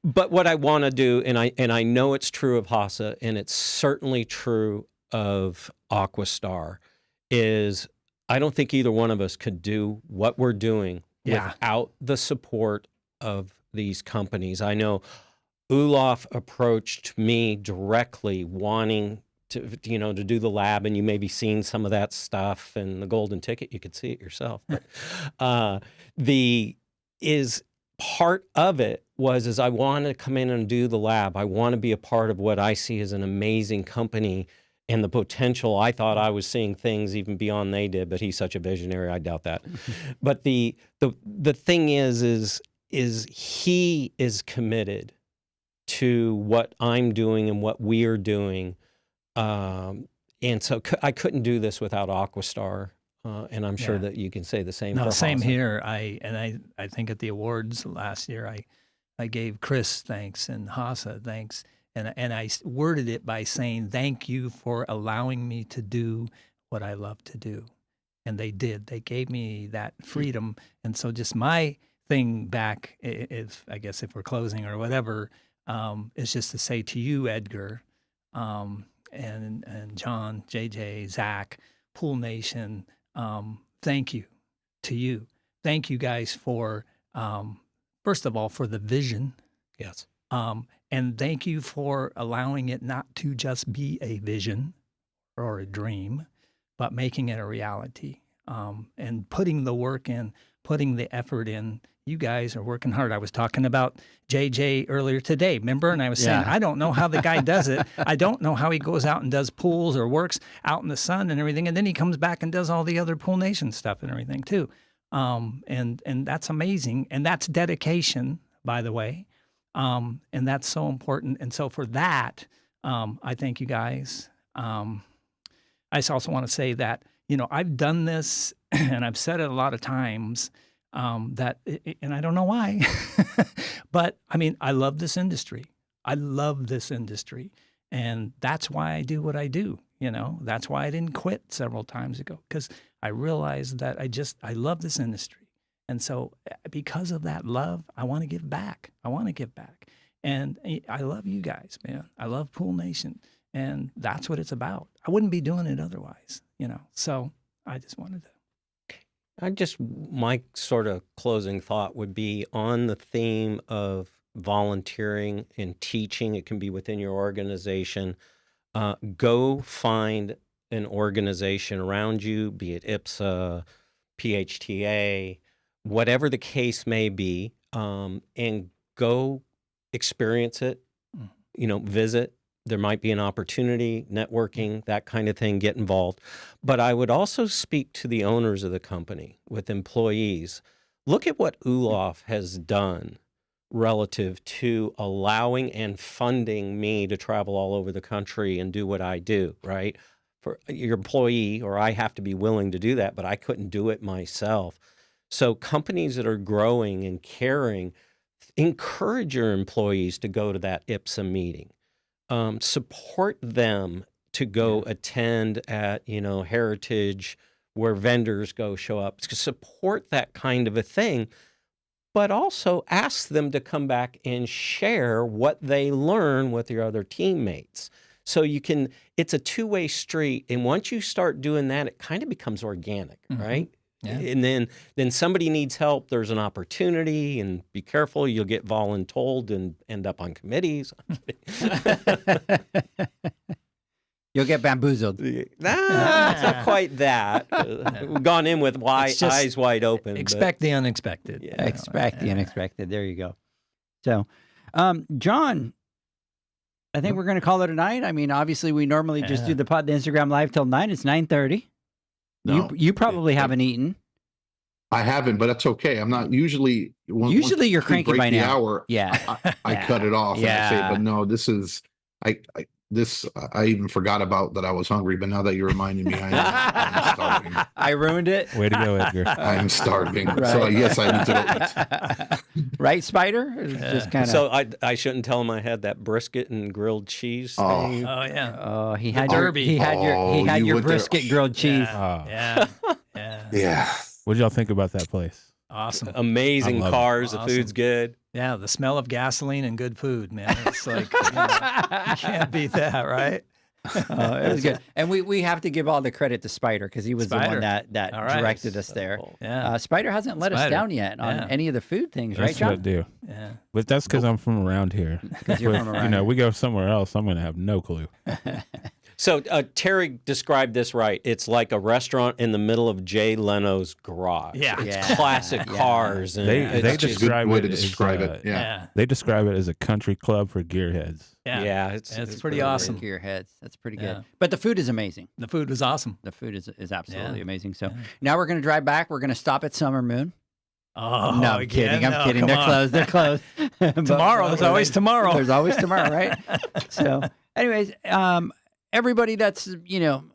But what I want to do, and I know it's true of Hasa, and it's certainly true of Aquastar, is I don't think either one of us could do what we're doing without the support of these companies. I know Ulaf approached me directly wanting to, you know, to do the lab, and you may be seeing some of that stuff and the golden ticket. You could see it yourself. But part of it was I want to come in and do the lab. I want to be a part of what I see as an amazing company and the potential. I thought I was seeing things even beyond they did, but he's such a visionary. I doubt that. But the thing is he is committed to what I'm doing and what we're doing. And so I couldn't do this without Aquastar, and I'm sure that you can say the same. No, for same Hasa. here. I think at the awards last year, I gave Chris thanks and Hasa thanks, and I worded it by saying thank you for allowing me to do what I love to do, and they did. They gave me that freedom, and so just my thing back is, I guess if we're closing or whatever, is just to say to you, Edgar. And John, JJ, Zach, Pool Nation, thank you to you. Thank you guys for, first of all, for the vision. Yes. And thank you for allowing it not to just be a vision or a dream, but making it a reality. and putting the work in, putting the effort in. You guys are working hard. I was talking about JJ earlier today, remember? And I was saying, Yeah. I don't know how the guy does it. I don't know how he goes out and does pools or works out in the sun and everything. And then he comes back and does all the other Pool Nation stuff and everything too. And that's amazing. And that's dedication, by the way. And that's so important. And so for that, I thank you guys. I just also want to say that, I've done this and I've said it a lot of times, and I don't know why, but I mean, I love this industry. I love this industry. And that's why I do what I do. That's why I didn't quit several times ago, because I realized that I love this industry. And so because of that love, I want to give back. And I love you guys, man. I love Pool Nation. And that's what it's about. I wouldn't be doing it otherwise, So I just wanted to. My sort of closing thought would be on the theme of volunteering and teaching. It can be within your organization. Go find an organization around you, be it IPSA, PHTA, whatever the case may be, and go experience it, visit. There might be an opportunity, networking, that kind of thing, get involved. But I would also speak to the owners of the company with employees. Look at what Ulof has done relative to allowing and funding me to travel all over the country and do what I do, right? For your employee, or I have to be willing to do that, but I couldn't do it myself. So companies that are growing and caring, encourage your employees to go to that IPSA meeting. Support them to go attend at, Heritage, where vendors go show up. Support that kind of a thing, but also ask them to come back and share what they learn with your other teammates. So it's a two-way street. And once you start doing that, it kind of becomes organic, right? Yeah. And then somebody needs help, there's an opportunity, and be careful, you'll get voluntold and end up on committees. You'll get bamboozled. It's not quite that. We've gone in with eyes wide open. Expect the unexpected. Yeah. Expect the unexpected. There you go. So, John, I think we're going to call it a night. I mean, obviously, we normally just do the Instagram live till 9. It's 9:30. No, you probably haven't eaten. I haven't, but that's okay. I'm not usually. Usually you're cranky by now. Hour, yeah, I cut it off. Yeah. And I say, but no, this is I even forgot about that I was hungry, but now that you're reminding me, I'm starving. I ruined it. Way to go, Edgar. I'm starving. Right. So yes, I need to eat. Right, Spider? Just kind of. So I shouldn't tell him I had that brisket and grilled cheese thing. Oh yeah. Oh, he had Derby. He had your went there. brisket grilled cheese. Yeah. Yeah. What did y'all think about that place? Awesome. Amazing I love cars. it. The food's good. Yeah, the smell of gasoline and good food, man. It's like you can't beat that, right? It was good. And we have to give all the credit to Spider, because he was the one that All right. directed us there. Cool. Yeah. Spider hasn't let us down yet on any of the food things, right, That's what I John? do. Yeah. But that's because I'm from around here. Because you're If, from around here. we go somewhere else, I'm going to have no clue. So Terry described this right. It's like a restaurant in the middle of Jay Leno's garage. Yeah. It's classic cars. And They it's just- describe Good way it to as, describe it. Yeah. Yeah. They describe it as a country club for gearheads. yeah, It's pretty really awesome. Gear heads. That's pretty good. Yeah. But the food is amazing. The food was awesome. The food is absolutely Yeah. amazing. So now we're going to drive back. We're going to stop at Summer Moon. Oh, No, I'm kidding. I'm kidding. They're come on. closed. They're closed. But- Tomorrow. There's always tomorrow. There's always tomorrow, right? So, anyways, everybody that's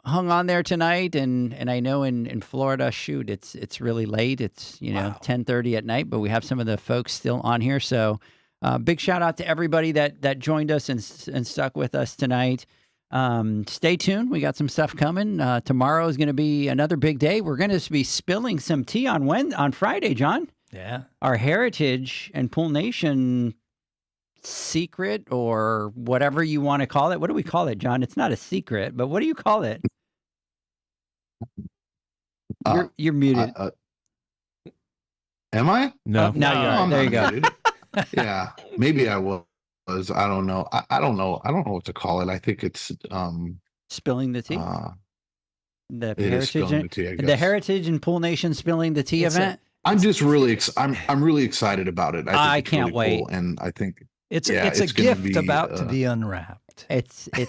hung on there tonight, and I know in Florida, shoot, it's really late. It's 10:30 at night, but we have some of the folks still on here. So, big shout out to everybody that joined us and stuck with us tonight. Stay tuned. We got some stuff coming. Tomorrow is going to be another big day. We're going to be spilling some tea on Friday, John. Yeah. Our Heritage and Pool Nation secret, or whatever you want to call it. What do we call it, John? It's not a secret, but what do you call it? You're muted. Am I? No. Now you are. I'm There not you go. muted. Yeah, maybe I was. I don't know. I don't know. I don't know what to call it. I think it's Spilling the tea. The It is spilling the tea, I the guess. Heritage and Pool Nation spilling the tea It's event. I'm just really, I'm really excited about it. I Think it's can't really cool, wait. and I think It's Yeah, a it's gonna gift be, about to be unwrapped. It's a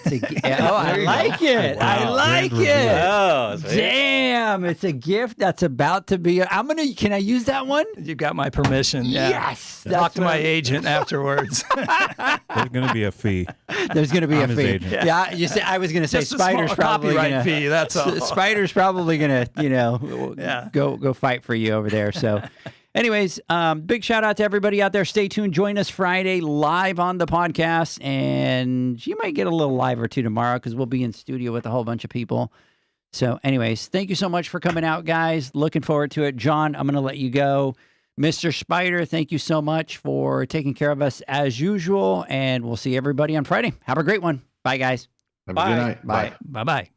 oh, I There you like go. it. I Wow, like great it. Oh, see? Damn, it's a gift that's about to be. Can I use that one? You got my permission. Yeah. Yes. Talk that's to my what- agent afterwards. There's going to be a fee. There's going to be I'm a his fee. agent. Yeah, you say I was going to say Just a Spider's small probably copyright going fee. That's all. Spider's probably going to, Yeah. go fight for you over there. So, anyways, big shout out to everybody out there. Stay tuned. Join us Friday live on the podcast, and you might get a little live or two tomorrow because we'll be in studio with a whole bunch of people. So, anyways, thank you so much for coming out, guys. Looking forward to it. John, I'm going to let you go. Mr. Spider, thank you so much for taking care of us as usual, and we'll see everybody on Friday. Have a great one. Bye, guys. have Bye. a good night. Bye. Bye-bye.